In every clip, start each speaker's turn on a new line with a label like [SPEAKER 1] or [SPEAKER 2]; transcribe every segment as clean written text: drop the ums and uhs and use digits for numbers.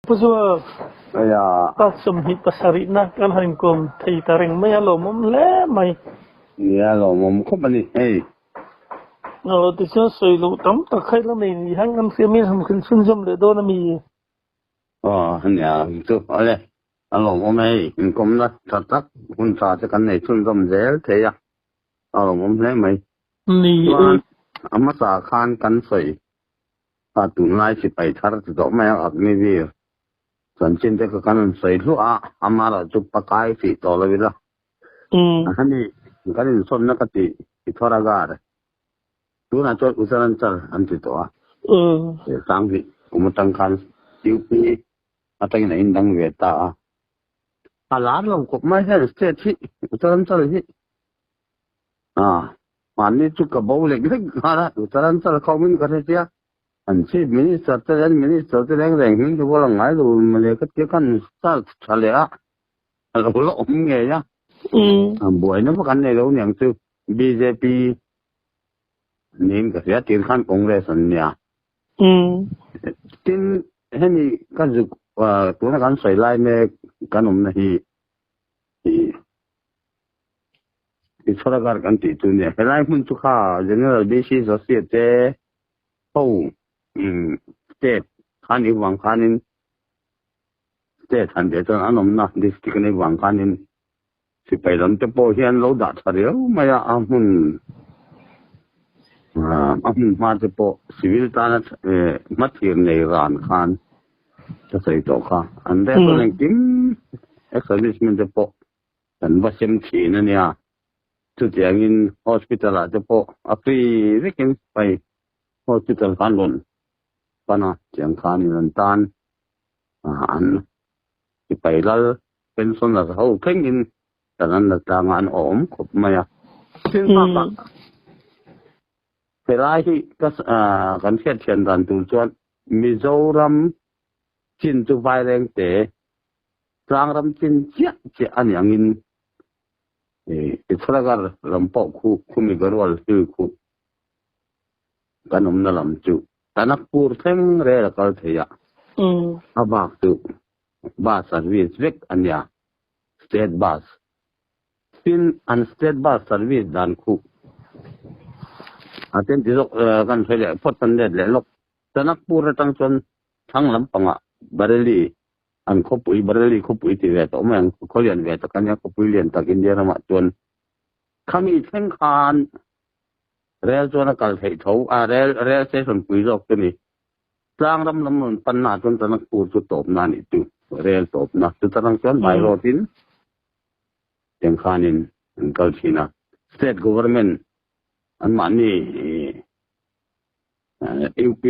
[SPEAKER 1] Puso
[SPEAKER 2] Kaya,
[SPEAKER 1] pasumhit pasari na kan haringkom thay taring may alomom le may
[SPEAKER 2] lo mo ko ba ni? Hey.
[SPEAKER 1] ngalo tisyo soy lo tam takhay lang ni hangam siamin ham kun sunjom le do na mi
[SPEAKER 2] Niya, ito, ale. Mo may, inkom na tatak, kung sa kan na itun dom zel, kaya. Mo le may.
[SPEAKER 1] ni
[SPEAKER 2] Ama sa kan soy. Tunay si Paitar, ito may agni San chin te ka kanan soy lu amara chu pakai si to la bila hani kanin son na kati ithora gar tu na chot usaran chal anti to sang vi umutang kan UP atang na indang veta ala lo ko mai ha state hi usaran chal hi mani chu ka bo le gre gara usaran chal khawmin ka the anh chị minister tới đến minister tới đến rèn những cái bộ ngải rồi mà lấy cái căn sao trả lẽ là bộ lỗ nghề nhá buổi nó có này đâu nhận từ BJP nên cái việc tiền khăn công nghệ sân nhà tin hay ni cái gì tôi nói cái sợi lai mẹ cái nôm này thì sau đó cái tỷ tu này cái lai muốn chúc ha general basis society oh state khani wang khanin state han de ton anom na district ne wang khanin si pailam te po hian lo da thareu maya amun ma te po civil ta mathir nei ran khan ta sai to kha and de ko len kim establishment te po tan basem thi na nia tu tiang in hospital a te po apri weekend pai hospital kan lon pana chẳng khan ni tan an ti pai lal pension la ho kheng in tanan la tang an om khop maya tin pa pelai hi kan khet chen dan tu chuan Mizoram chin tu vai reng te Rangram chin chia an yang in ithragar lampo khu mi garwal khu kanom na lam chu Tanakpur theng re la kal theya abak tu bus service vek anya state bus tin an state bus service dan khu aten dirok kan phele potan le lok Tanakpur tang chon thang lam panga bareli an khopui bareli khopui ti ve to mang kholian ve to kanya khopui lian tak india ma chon khami theng khan rel chona kal thei tho rel station pui jok tu ni tlang ram mun pan na chon tanak pur chu top na ni tu rel top na tu tarang chon bai rotin teng khanin kal thina state government an mani UP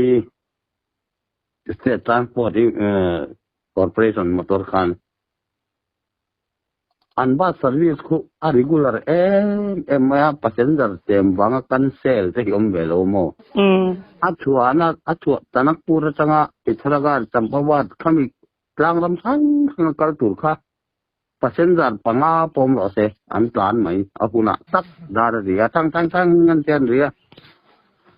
[SPEAKER 2] state transport corporation motor khan an bus service khu a regular maya passenger tem wanga cancel te hiom velo mo achua Tanakpur changa Ithragar Champawat khami tlangram sang kal tur kha passenger panga pom ro se an plan mai apuna tak dar ria tang ngan ten ria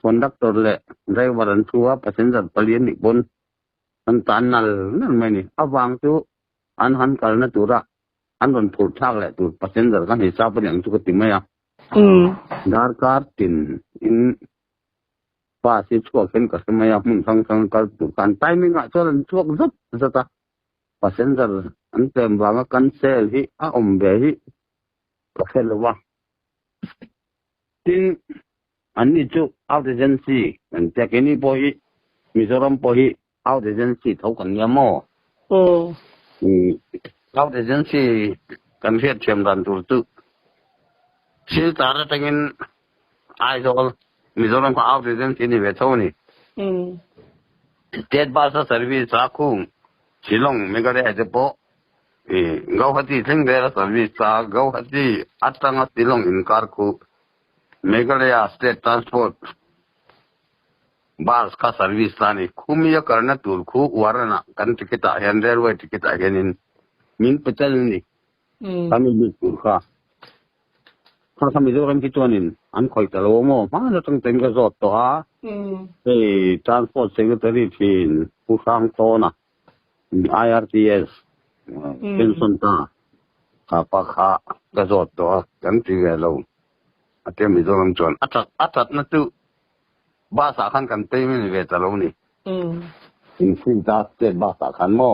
[SPEAKER 2] conductor le driver an thua passenger palien ni bon an tan nal nan mai ni awang chu an han kal na tura an ron phur thak le tu passenger kan hisab yang chu ti maya dar kar tin in pa si chuak ken ka maya mun sang kal tu kan timing a cholan chuak zap zata passenger an tem wanga cancel hi a ombe hi ka felwa tin an ni chu out agency an tekeni po hi Mizoram po hi out agency thau kan yamo out agency kan fiat chem dan tu sil tara tengin aizol Mizoram ko out agency ni ve thoni state bus service akung Shillong megare ajepo Guwahati thengdera service sa Guwahati atanga Shillong in karku Meghalaya state transport bus ka service tani khumiya karna tur khu warana kan ticket a hen railway ticket a henin min petal ni kami bi tur kha kami Mizoram ki tonin an khoi talo mo ma na tang teng ka zot to ha transport secretary thin pu sang to na IRTS เป็นส่วนต่างข้าปะข้ากระโดดตัวกันที่เราอาจจะมีตัวลำจวนอัดนั่นตัวบ้าสาขันกันเต็มไม่เวทเรานี่สิ่งที่เจ็ดบ้าสาขันหม้อ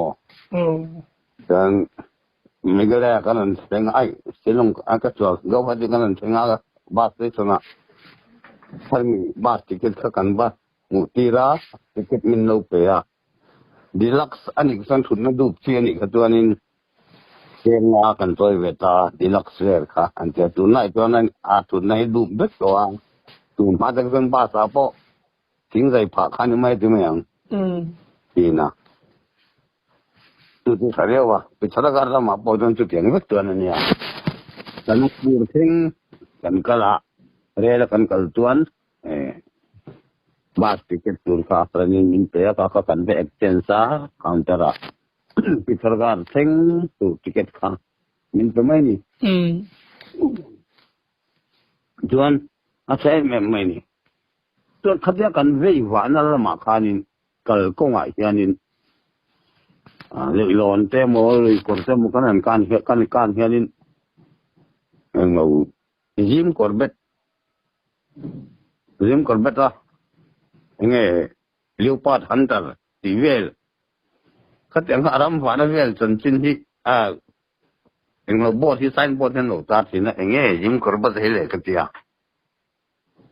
[SPEAKER 2] กันไม่ก็ได้กันนั่นเสียงไอ้เสียงอันก็จวดก็พอดีกันนั่นเสียงอะไรบ้าสิสนะถ้ามีบ้าติเกตกันบ้ามุติระติเกตมินโลเปียดีลักซ์อันนี้สันทุนนั่นดูเชียนี่ก็ตัวนี้เชียงอากันตัวเวทาดีลักซ์เวร์ค่ะอันที่ตัวนั้นตัวนั้นทุนนั้นดูเบ็ดตัวตุนมาจากกันบ้าสาปอทิ้งใจผ่าขันไม่ถึงยังทีน่ะตัวสารีว่าไปชดการเรามาปอจนจุดยังเบ็ดตัวนั้นเนี่ยกันพูดถึงกันกะละเรื่องกันกะลตัวนบ้าติเกตตุนข้าพระนิมิตเปียข้ากันไปเอ็กเซนซ่าคาวน์เตอร์ไปชดการถึงตัวติเกตข้ามินไปไหมนี่จวนอาศัยไม่นี่ตัวขัดแย้งกันเรื่องวันนั้นละมาขานินกัลกงไอ้ยันินเรื่องหลอนเต็มเลยคนเต็มกันนั่นการเฮียนินเรายิมกอร์เบ็ดละยังไงเลี้ยวปาดฮันเตอร์ตีเวลขัดแย้งอารมณ์วันนั้นเวลจนชิ้นที่ยังเราบอที่ไซน์บอที่เราตัดสินนะยังไงยิมกอร์เบ็ดเฮเลกันที่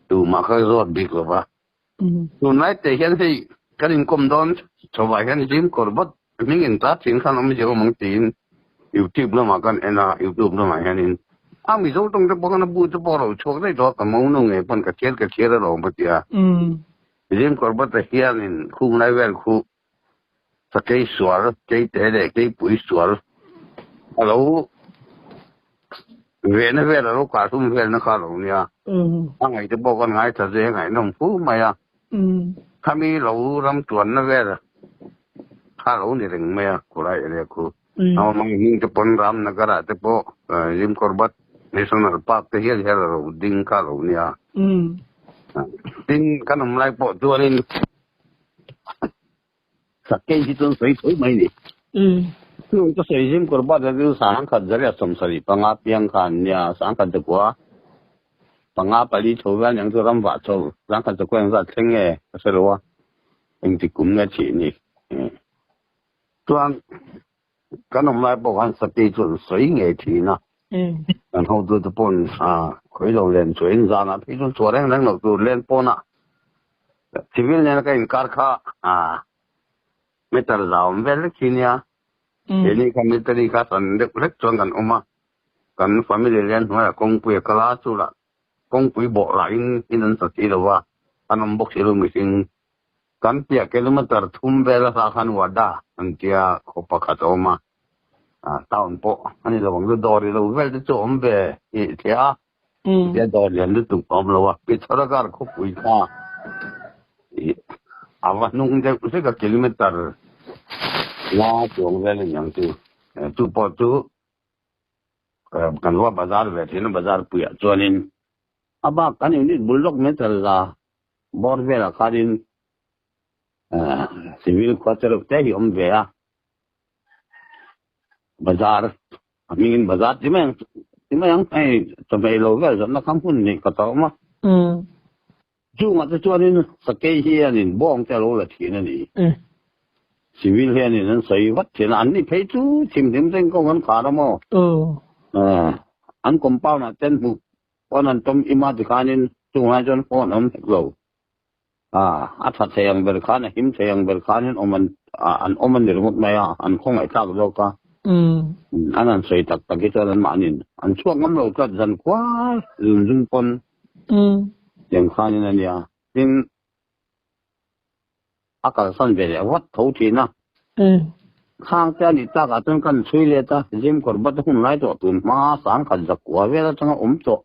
[SPEAKER 2] tu maka zot big loba tu nai te hian hei kanin kom don chawai hian jim korbat mingin ta thin khan am jo mang tin youtube la ma kan ena youtube la ma hianin ami zo tong te bokana bu te boro chok dai do ka mau no nge pan ka kher ro batia jim korbat te hianin khum lai vel khu sakei swar kei te de kei pui swar alo về nó về là lúc cả thùng về nó khá lâu nha, ngày thì bao con ngày thật dễ ngày nông phú mày à, tham mi lâu lắm tuần nó về là khá lâu thì đừng mày à, của lại là cô, nào mà mình cho con ram nó cái là thì bộ, Jim Corbett National Park thì hiện là lâu đinh khá lâu nha, đinh cái nông lai bộ tua nên, sắc cây chỉ tuần sấy thối mày đi. Yung to sa Jim Corbett na saan ka dali asomsari pangapiang kanya saan ka dagwa pangapali chowan yang turam wa cho saan ka dagwa yang sa tenge kasalawa yung tikum nga chi ni tuan kanong lai po kan sa pijun sui nge chi na kan hau tu pon koi lo len sui za na pijun suareng nang lo tu len po na civil na ka inkar kha metar zaum vel chi niya ini kami tadi kasan dek tuan oma kan family lian hua kong pui kala sula kong pui bo lain inan sakti lawa anam bok silu missing kan pia kilometer thumbela sa khan wada antia khopa khatoma town po ani lawang lu dori lu vel de chom be i thia ya dor lian lu tu om lawa pi thorakar kho pui kha awa nung de se ka kilometer la chuông về là những tu bỏ tu cần qua bazar về thì nó bazar bự cho nên ba cái này đi bulldog mấy tờ là bỏ về là cái din civil quarter thế thì ông về bazar mình bazar thì mấy cái tụi mày lâu về rồi nó không phun này có tao mà chú mà cho nên cái kia nên bong cho lâu là thì này civil hiền nên xây vắt thì là anh đi thấy chú chìm trên công an cả đó mà anh cũng bao là trên một con anh trong im thì khai nên chung hai chân con ông lâu thật sayang berkah na him sayang berkah nên ông mình được một ngày anh không ai thắc đâu cả anh xây tắc tắc cái cho nên mà anh xuống ngắm lâu cho dần quá dùng con tiếng khai nên là nhưng 아까 선배래 왓 도치나 상자니 따가 등간 수일에다 지금 거버도 혼나이도 돈마 상간 잡고 왜다 정아 엄죠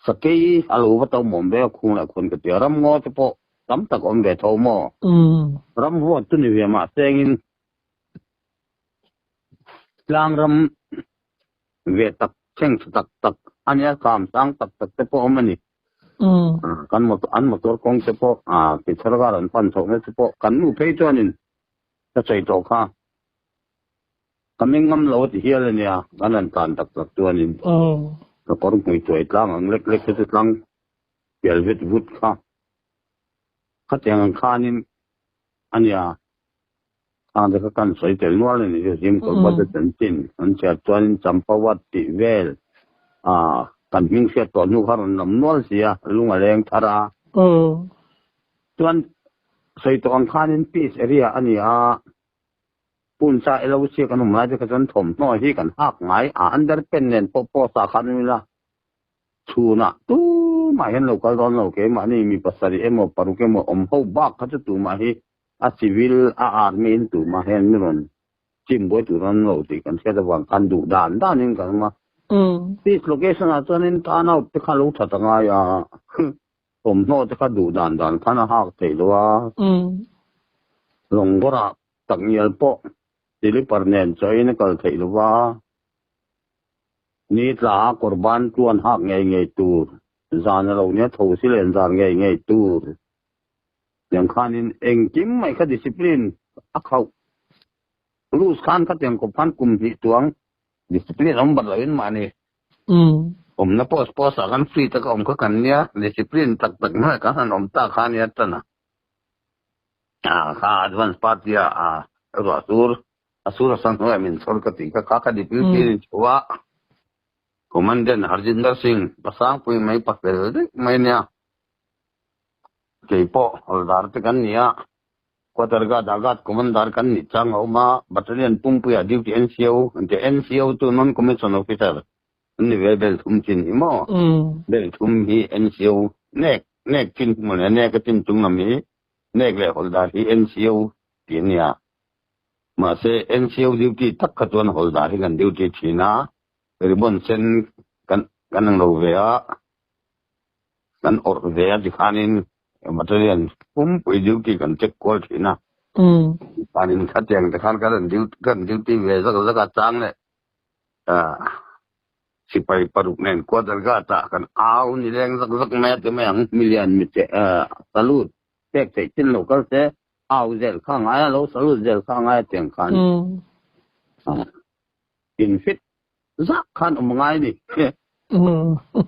[SPEAKER 2] 스케이 알고부터 몸배 쿠나 콘게 여람 뭐도 깜딱 엄배 도모 람 뭐 어떤 위에마 생인 랑람 왜딱 생스딱딱 아니야 감상 딱딱 때포 어머니 kan motor kong sepo ki sargaran pan thok ne sepo kan nu pei chuanin ta chei to kha kami ngam lo ti hial nia kanan kan tak tak tuanin ko korung pui tuai tlang ang lek lek tu tlang pial vet vut kha khatyang khanin ania ang de kan soi tel nual ni jim ko ba de tin an cha tuanin champawat ti vel kan ming sia to nu har nam nual sia lunga leng thara tuan soi to ang khanin peace area aniaปุ่นใจเราเชื่อกันหมายถึงกันถมน้อยที่กันหักไงอันเดอร์เป็นเน้นปอสาขานี่ละชูน่ะตู้มาเห็นเราก็ร้อนเราเกมานี่มีภาษาเอ็มปารุเกมอมเขาบักเขาจะตู้มาให้ซีวิลอาร์มีนตู้มาเห็นนี่รอนจิมบวยตู้ร้อนเราตีกันแค่จะวางกันดูด่านนี่กันมาที่โลเคชั่นอาจจะนี่ตาหน้าที่ข้ารู้ทัดง่ายผมโน้ตที่ข้าดูด่านข้าหน้าหักเตะด้วยลงก็รับตักเงียบปะสิริปรเนนใจนี่ก็เทลว่านี่ลากุรบานตวนหักไงตูจานเราเนี่ยทูสิเลนจานไงตูอย่างข้านี่เองจิ้มไม่ค่าดิสซิปลินเขารู้ข้านข้าอย่างกับพันกุมหิตวงดิสซิปลินผมบัดเลยมานี่ผมนะพอสากันฟรีแต่ก็ผมก็กันเนี่ยดิสซิปลินตักน้อยกันผมตาข้านี่ตั้งนะข้าอดวานส์ปาร์ตี้asur sang hoy min sol katika kaka deputy chwa commandant Harjinder Singh pasang pui mai pakpel mai nya keipo holdar te kan nia kwatarga dagat commandar kan ni chang oma battalion pumpuya duty NCO tu non commission officer ni bel thum chin imo bel thum hi NCO nek chin mo ne ka tin tung nami nek le holdar hi NCO tinia mà se NCO duty tất cả tuần hồi đại thì gần duty thì na ribbon sen kan ang lâu về kan or về thì khanin material với duty kan check call thì na khanin khát tiền thì khan kan duty về rất chang này sipai paruk nen quarter gata kan au ni leng rất mẹ thì mẹ million mit salut tek tin local se ao zel khang ai lo salut zel khang ai tiang khan in fit zak khan ngai ni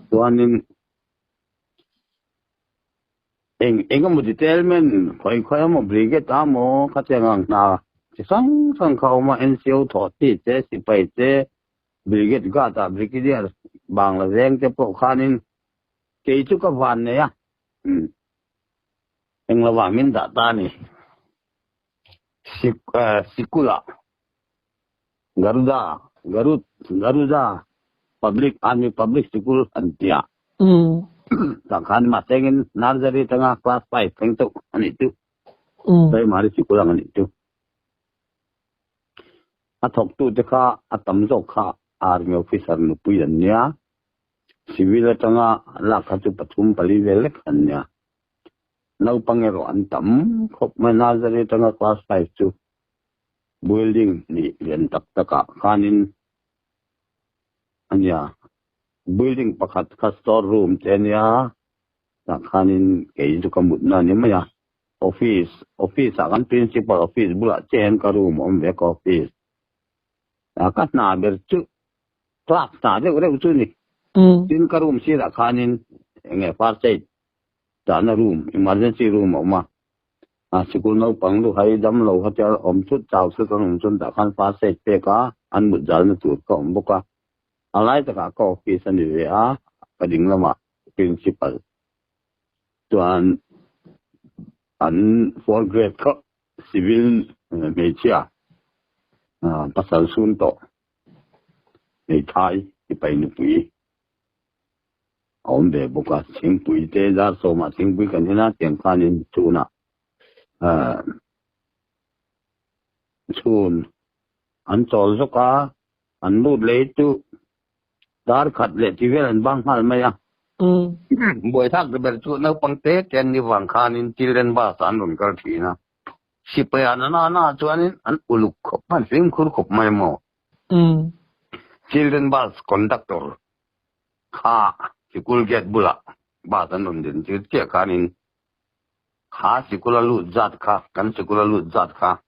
[SPEAKER 2] tuanin eng mo detailment khoi mo brigade amo khatengang na sang khau ma NCO tho ti che sipai che brigade gata brigadier bangla zeng che po khanin ke chu ka van ne ya eng lawa min da ta ni Sikula, Garuda, Army Public School Antia. Takkan matengin nursery tengah kelas 5 untuk itu. Saya mari Sikula itu. Atok tu deka atam zoka Army officer nupuyannya. Civil tengah lakatu patum palivelek hanya. Nau pangeroan tam khop manazari tanga class 5 chu building ni lian taka khanin anya building pakhat ka store room tenia ta khanin ke ju kamut na ni maya office akan principal office bula chen ka room om back office akat na ber chu class ta de chu ni tin ka room si da khanin nge far side Dana room, emergency room oma. Sikul nau pang lu hai dam lo hotel om chut chao su kan chun da kan fa set pe ka an mut jal na tur ka om boka. Alai ta ka ko office ani ve a kading lama principal. Tuan an for grade ka civil mechia. Pasal sun to. Nei thai ipai nu pui. Ông về bộ cả chính bùi tế ra số mà chính bùi cần hết tiền khoan in chú nạ chun anh chol số cả anh lút lấy chú dar khát lệ chỉ về anh băng hal mày à buổi thác thì bên chú nó băng tế tiền đi vàng khoan in chỉ lên ba sản luôn cái gì na ship anh na chú anh uluk khop anh phim khur khop mày mò children bus conductor ha Sikul get bula batan nundin ke kanin ha sikula lu zat ka kan sikula lu zat ka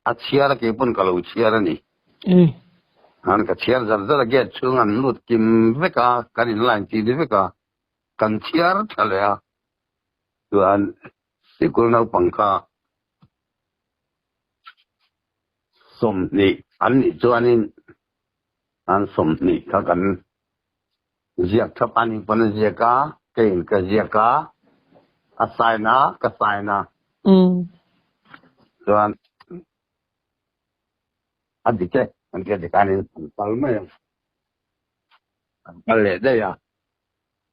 [SPEAKER 2] at siara ke pun kalau siara ni anh cái chia ra rất là ghét chung anh lụt kim với cả cái này là gì đấy với cả cần chia thật là rồi anh thì cũng nào bằng cả sum ni anh đi cho anh sum ni các anh giặc tháp anh vẫn giặc cả cái giặc cả asai na rồi anh đi chơi anh cái cái này palme palme đây à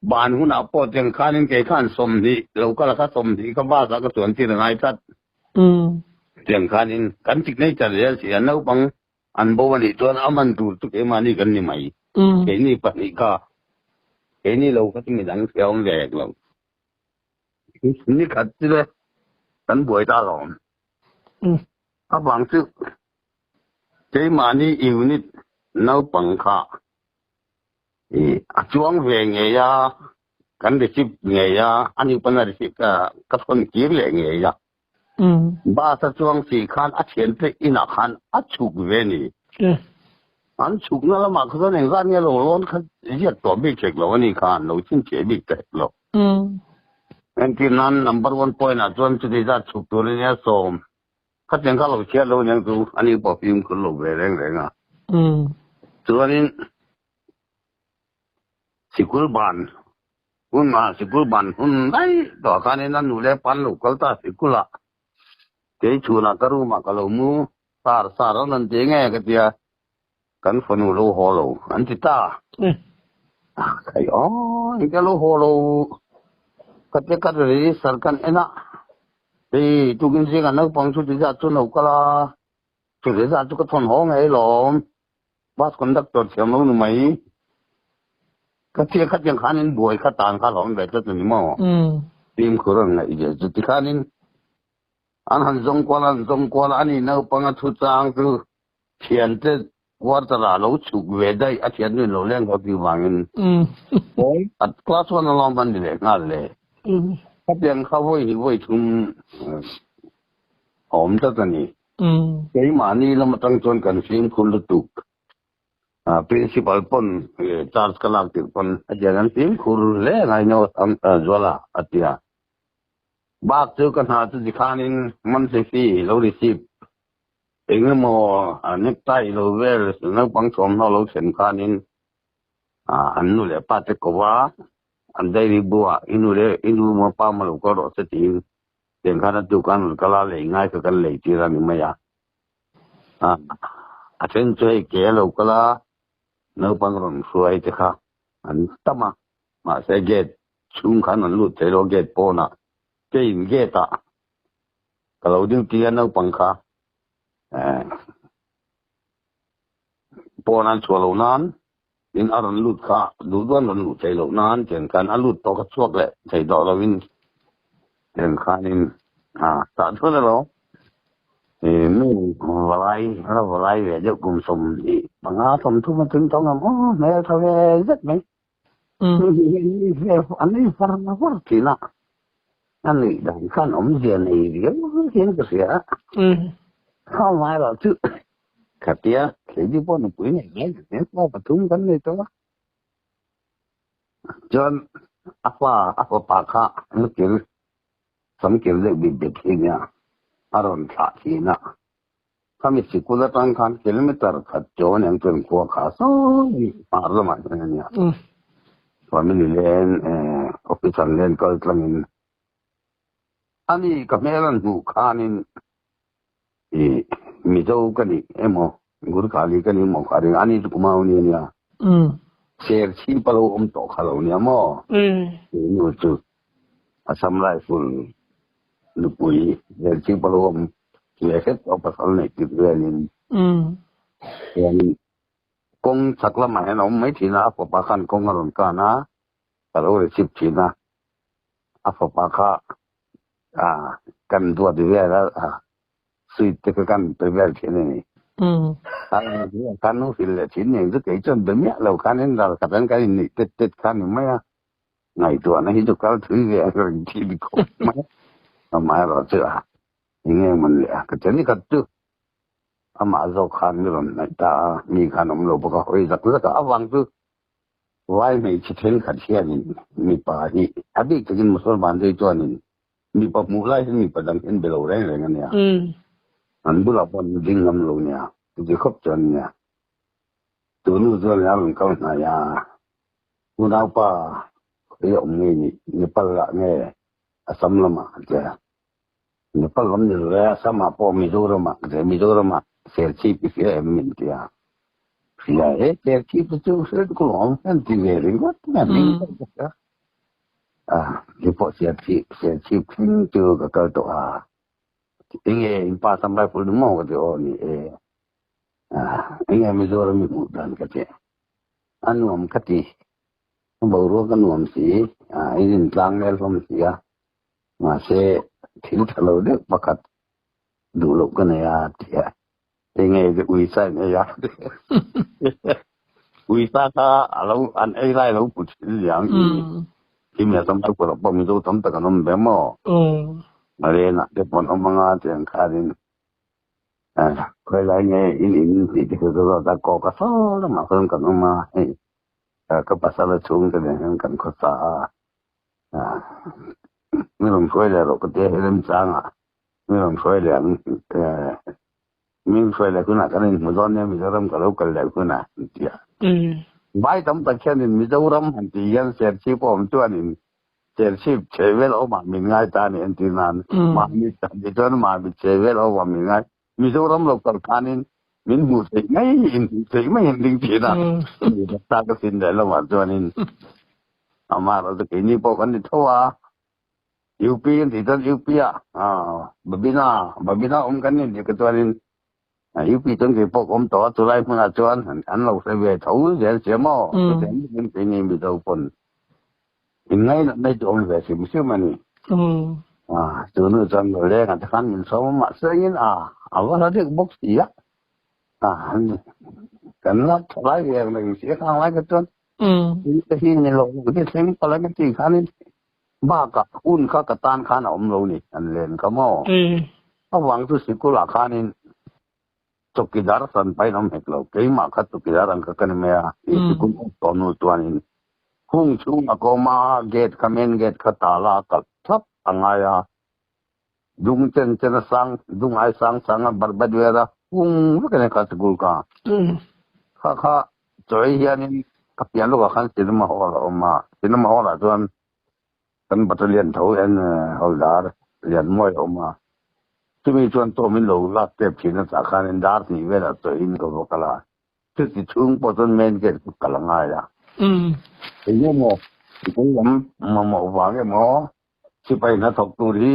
[SPEAKER 2] bạn hun nào bỏ tiền khăn cái khăn sum ni lâu cả là khăn sum ni các bạn sao cái tuần tiền ngày tết tiền khăn kan tik nei chal ya si anau bang an bo ni tuan aman tu tu ke mani kan ni mai ke ni pa ni ka ke ni lâu ka ting dang seong le lo ni khat ti le kan boi ta lo a bang tu ke mani unit nau pang kha a chuang ve nge ya kan de chip nge ya ani pa na ri ka thon ki le nge ya ba sa chuang si khan a chen te ina khan a chuk ve ni an chuk na la ma kha ne gan nge lo lon kha yet to bi chek lo ni khan lo chin che bi tek lo en ti nan number 1 point a chuan chu di za chuk to le ya som kha chen kha lo che lo nyang tu ani bo pim ko lo ve reng reng a chuanin sikul ban hun ma sikul ban hun dai to khan nan nu le pan lo kal ta sikula cái chú na cái mà cái lồng mu sa đó lần tiếng nghe cái tia cắn phần lô hồ lô anh chị ta cái cái lô hồ lô cái tia cái gì sar kan ena thì chú kinh sĩ cái nó bằng chú đi ra chú nấu cái là chú đi ra chú cái thôn hồ ngay lom bác conductor xem nó mấy cái tia khăn nên buổi cái tàn cái lom về cho tụi mình mà tìm cửa này giờ chú đi khăn nên anh hắn dùng qua là anh nấu bằng thu trang từ tiền thế qua từ là lâu chụp về đây anh tiền nên lâu lên có tiêu vàng at class 1 along ban đi đấy ngã đấy các tiền khâu vui chung ổn tất nhiên cái mà ni là một trong chọn cần phim khôn lục tục principal pon charge kalak ti pon ajaran phim khôn lẽ ngày nhau am zola atia bác chú cần hạ chú dikhanin man se fi lo receive engem mo necktie lo wear na bang chom na lo sen khanin annu le pa te ko wa an dai ri bua inu mo pa ma lo ko ro se ti ten khana tu kan kala le ngai ka kan le ti ra mi ma ya a chen choi ke lo kala no bang ron suai te kha an tama ma se get chung khan an lu te lo get po na cái gì ta cái lâu दिन tiền nó bằng cả bỏ nan chua lâu nan in aron lut cả đủ đoan lần lụt chạy lâu nan tiền can ăn lụt to cái chuột lệ chạy đỏ là vin tiền can in ta thôi là thì mình vài về cho cùng sum thì bằng sum thu mà tính trong làm mẹ thôi rất mấy anh ấy phải mà phải thì nào anh ấy đang khăn ống tiền này riêng cái gì á không phải là chứ khát tia cái gì bọn nó quý này nghe nghe bao bát thùng cái này thôi cho apa pakha nó kiểu sắm kiểu để bị đẹp thế nhá aron thà thế nè kami sikula tang khan kilometer khat cho nang tun ko kha so parliament nya family len official len kal tlangin ani kamelan bu khanin mi zo kani emo gur khali kani mo khari ani kumau ni nya share chi palo to khalo ni mo ni chu asam rifle lupui share chi palo về hết ở bắc này kịp về nên công chắc là mày nó mấy thì na ở bắc khăn công ở đồng ca na rồi chip thì na ở bắc kha cần đua đi về là suy cái cần tới về thế này khăn nó thì là chín này rất cái chân đến mẹ lâu khăn nên là cả đến cái này tết tết khăn mấy ngày tuổi nó hết cả thứ về rồi thì bị khổ mấy rồi chưa nghe mình lẽ cái chuyện này thật chứ ama zo khan mi ron na ta mi khan om lo ba hoi zak zak awang tu wai mai chi thel khat hian mi pa hi abi kin musulman dei to ni mi pa mu lai mi pa dang en belo re re ngania an bu la pon ding ngam lo nia ji khop chan nia tu nu zo ya lon kau na ya nu na pa yo ngi ni pa la nge asam lama ja ni pa lam ni re sama po mi zo rama je mi zo rama se chi pi fe min tia ya se chi pi tu se ko on an ti ve ring wat na min ka ni po se chi pin tu ka to inge impa sampai pul mo ko o ni inge mi zo rama mu dan ka te anuam kati bauru kan nuam si izin tlang nel fam sia ma se thil thalo de pakat du lo kan ya tia inge de ui sai ne ya ui sa ka alo an ai lai lo pu chi liang ki me sam tu ko ba mi zo tam ta kan be mo mare na de pon omanga ten kha din ko lai ne in si de ko da ko ka so la ma kan kan ma ka pasala chung ka den kan ko sa mi rom khoi le ro ko te hem chang mi rom khoi le mi khoi le kuna kan mi zon ne mi ram ka lo kal le kuna tia bai tam ta chen mi zo ram han ti yan ser chi pom chuan in ser chi chevel o ma min ngai ta ni en ti nan ma mi ta di ton ma bi chevel o ma min ngai mi zo ram lo kal kanin min mu se ngai in se mai in ding ti na ta ka sin de lo ma chuan in ama ro ke ni po kan ni thowa UP thì rất UP babina kan ni ke tuanin UP ton ke pok to tu lai phuna chuan an lo se ve thau je che mo ke ni ke ni mi do pon in ngai na dai to ve sim sim mani tu nu chang le kan kan min so ma se in wa de box ya kan la lai ve ng se khang lai ke ton ke hi ni lo ke sing pa la ke ti khanin ba ka un ka ka tan khan om lo ni an len ka mo awang tu sikula khanin chokidar san pai nam hek lo ke ma kha chokidar an ka kan me a sikul to nu tuanin khung chung akoma gate kamen gate kha tala ka thap angaya dung chen chen sang dung ai sang barbadwera khung ka ne ka sikul ka kha choi hianin ka pian lo ka khan sinema hola tuan kan battalion thau en holdar lian moi oma tumi chuan to min lo la tep thina sa khan en dar ni vela to in ko kala ti chung po ton men ke kalanga ya ye mo ko mo wa ge mo si pai na thok tu ri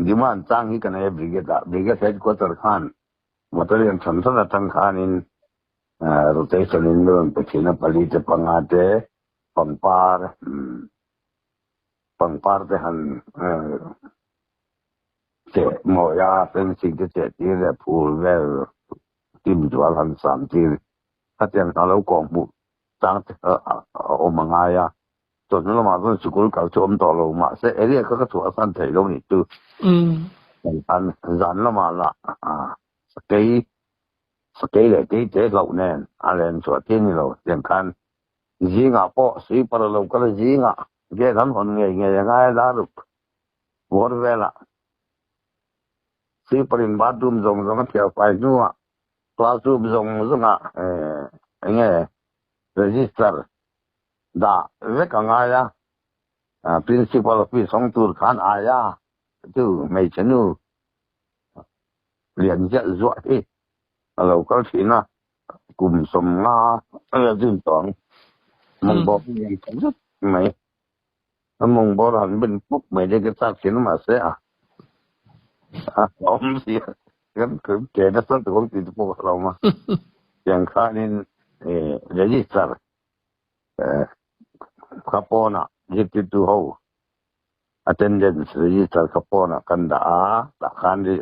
[SPEAKER 2] diman chang hi kan e brigade headquarter khan battalion chan sa tang khan in rotation in lo pe thina pali te pangate pangpar de han che mo ya pen sig de che ti le phul ve tim dual han sam ti ta tiang ta lo kong bu tang o manga ya to no ma zo school ka chom to lo ma se area ka tu asan thai lo ni tu an zan lo ma la sakei le ti te lo nen alen so ti ni lo tiang kan ji nga po si par lo ka ji nga ge dan hon nge ngai da ru vor vela si parin bathroom zong thia pai nuwa classroom zong nge register da ve ka nga ya principal office song tur khan aya tu mai chenu lian ja zo e alo ka thina kum som nga jin tong mong bo yang rất mai mong bo han bin puk mai de ka sa sin ma se om si kan ke na sa to ti po lo ma yang khanin register kapona jiti tu ho attendance register kapona kanda ta khan di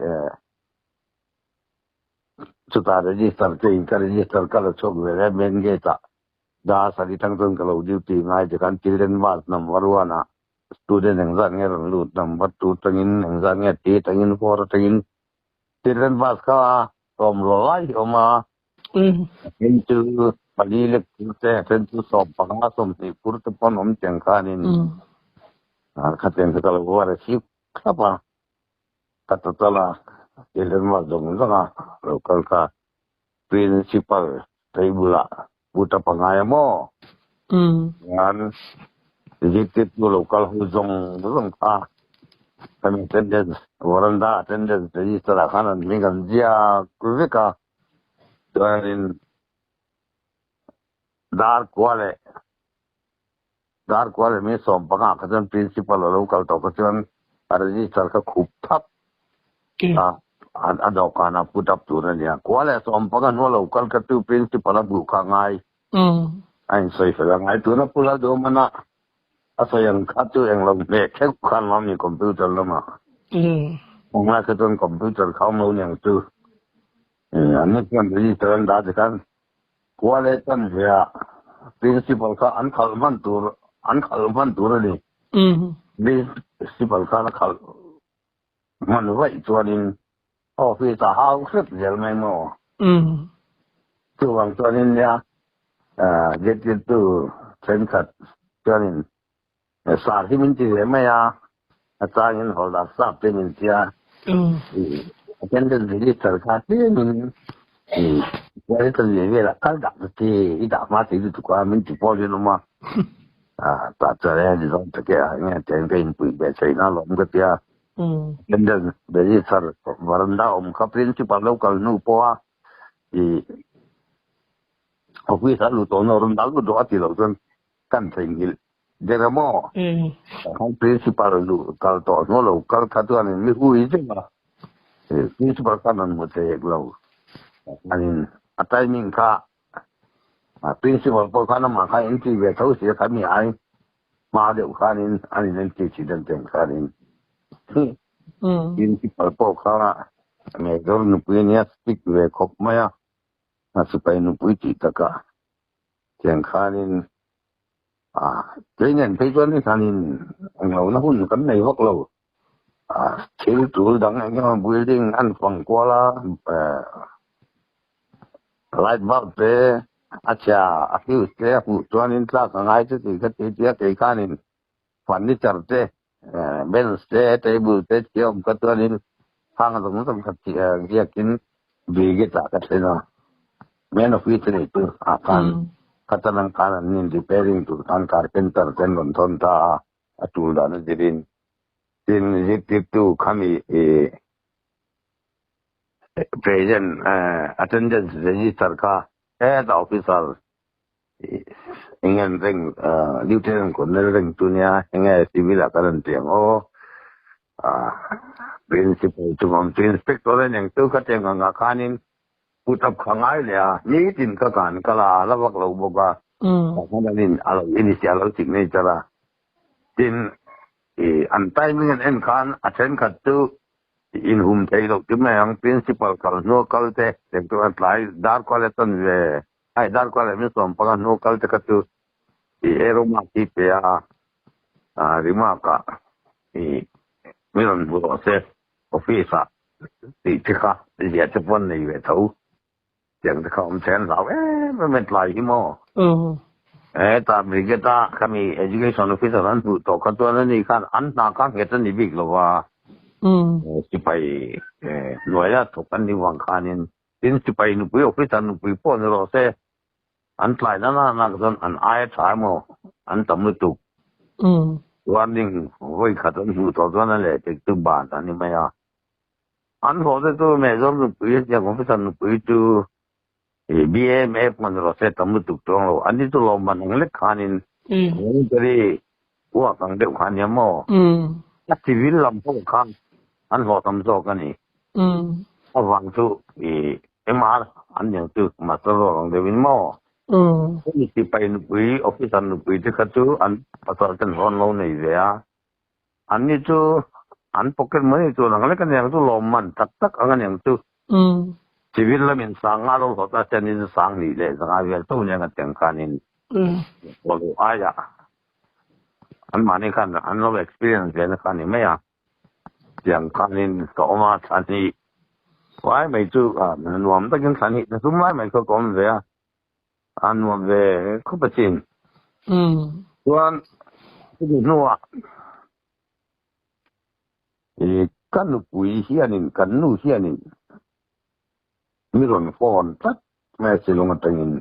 [SPEAKER 2] chuta register ke in ka register kala chok ve men ge ta da sari tang tong kala duty ngai je kan children was number 1 student exam nge lut number 2 tangin exam nge t tangin 4 tangin children was ka อมร้อยออกมาเป็นชื่อปลีเล็กแต่เป็นชื่อสอบปังอาสมที่พูดถึงปนมเจียงคานินขัดเองก็เลยว่าชิบครับว่าkata tala ilmu dong sanga lokal ka principal tribula buta pangaya mo ngan jitit mo lokal huzong ka kami attendance waranda attendance jadi serakanan mingan dia kuzika dan dar kwale me som panga kadan principal lokal to kadan register ka खूप thap adau kana putap turan ya kwale som panga no lokal ka tu principal bu ka ngai ain soi fa ngai tu na pula do mana asa yang khatu yang lo me khek khan lo ni computer lo ma ongla ka ton computer khau mo yang tu an kan register da kan kwale tan ya principal ka an khalman tur ni principal ka na khal man wai chuanin office a house zel mai mo chuang chuanin ya get to chen khat chuanin sa hi min ti mai ya atangin holda sa te min tia attendance register ka ti min vậy thì về là các đặc thì ít đặc mà thì tụi qua mình chỉ bao nhiêu mà tại sao đây thì giống cái nghe tiếng cái bụi bẹ xây nó lộn cái tia nên để đi sar varanda cấp principal local nu poa thì office lu to no runda lu do ati lo kan kan singil để mà không principal lu kal to no lo kal khatu ani mi hui chứ mà principal kan một cái lâu anh timing ka principal po kana ma ka entry ve thau se kami ai ma de khanin ani nen ti chi den ten khanin principal po kana me dor nu punya stick ve khop maya na supai nu pui ti taka ten khanin tringen pe jon ni khanin ang lo na hun kan nei hok lo thil tul dang ang building an phang kwa la light bulb pe acha afiu te pu chuanin tla ka ngai chu ti ka ti tia ke kanin furniture te bench te table te tiom ka chuanin phang dong dong ka ti ya kin bi ge ta ka te na men of it ni tu akan katanang kanan ni repairing tu kan carpenter ten gon thon ta atul da na dirin tin jit tu khami present attendance register ka head officer ingen ring lieutenant colonel ring tunia enge civil akaran tiang principal tumam inspector yang tu ka tiang nga kanin putap khangai le ni tin ka kan kala lawak lo boga kananin alo initial signature tin an timing en kan attend ka tu in hum thei lo tum yang principal kal no kal te to apply dar kwale ton ve ai dar kwale mi som pa no kal te ka tu ero ma ti pe rima ka mi ron bu se office ti ka ya te pon nei ve thau chẳng te khom chen lao me lai hi mo ta mi ge ta kami education officer an bu to ka to na ni kan an na ka ge ta ni big lo wa sipai loya to kan ni wang khanin tin sipai nu pui officer nu pui pon ro se an tlai na don an ai tha mo an tam tu warning voi khaton hu to don le te tu ba ta ni ma ya an ho de to me zo nu pui ya officer nu pui tu bma pon ro se tam tu to lo an ni tu lo man le khanin ni wa kang de khan ya mo civil lam po khan an ho tam zo ka ni awang tu mr an yang tu ma to rong de win mo ni ti pai nu pui officer nu pui te khatu an pasal ten hon lo nei ve an ni tu an pocket money tu nang le kan yang tu lo man tak ang yang tu civil lam in sang a lo ta chen ni sang ni le sang a ve tu nya ka teng khanin lo aya an mani kan an lo experience ve na khan ni me ya yang khanin to ma thani quái mày chú nuông tất nhiên sản hiện là chúng lái mày có còn về nuông về không phải chuyện tuan cái gì nuông thì căn nụ quỷ hiền căn nụ hiền mi rồi phòn tất mẹ chỉ luôn một tình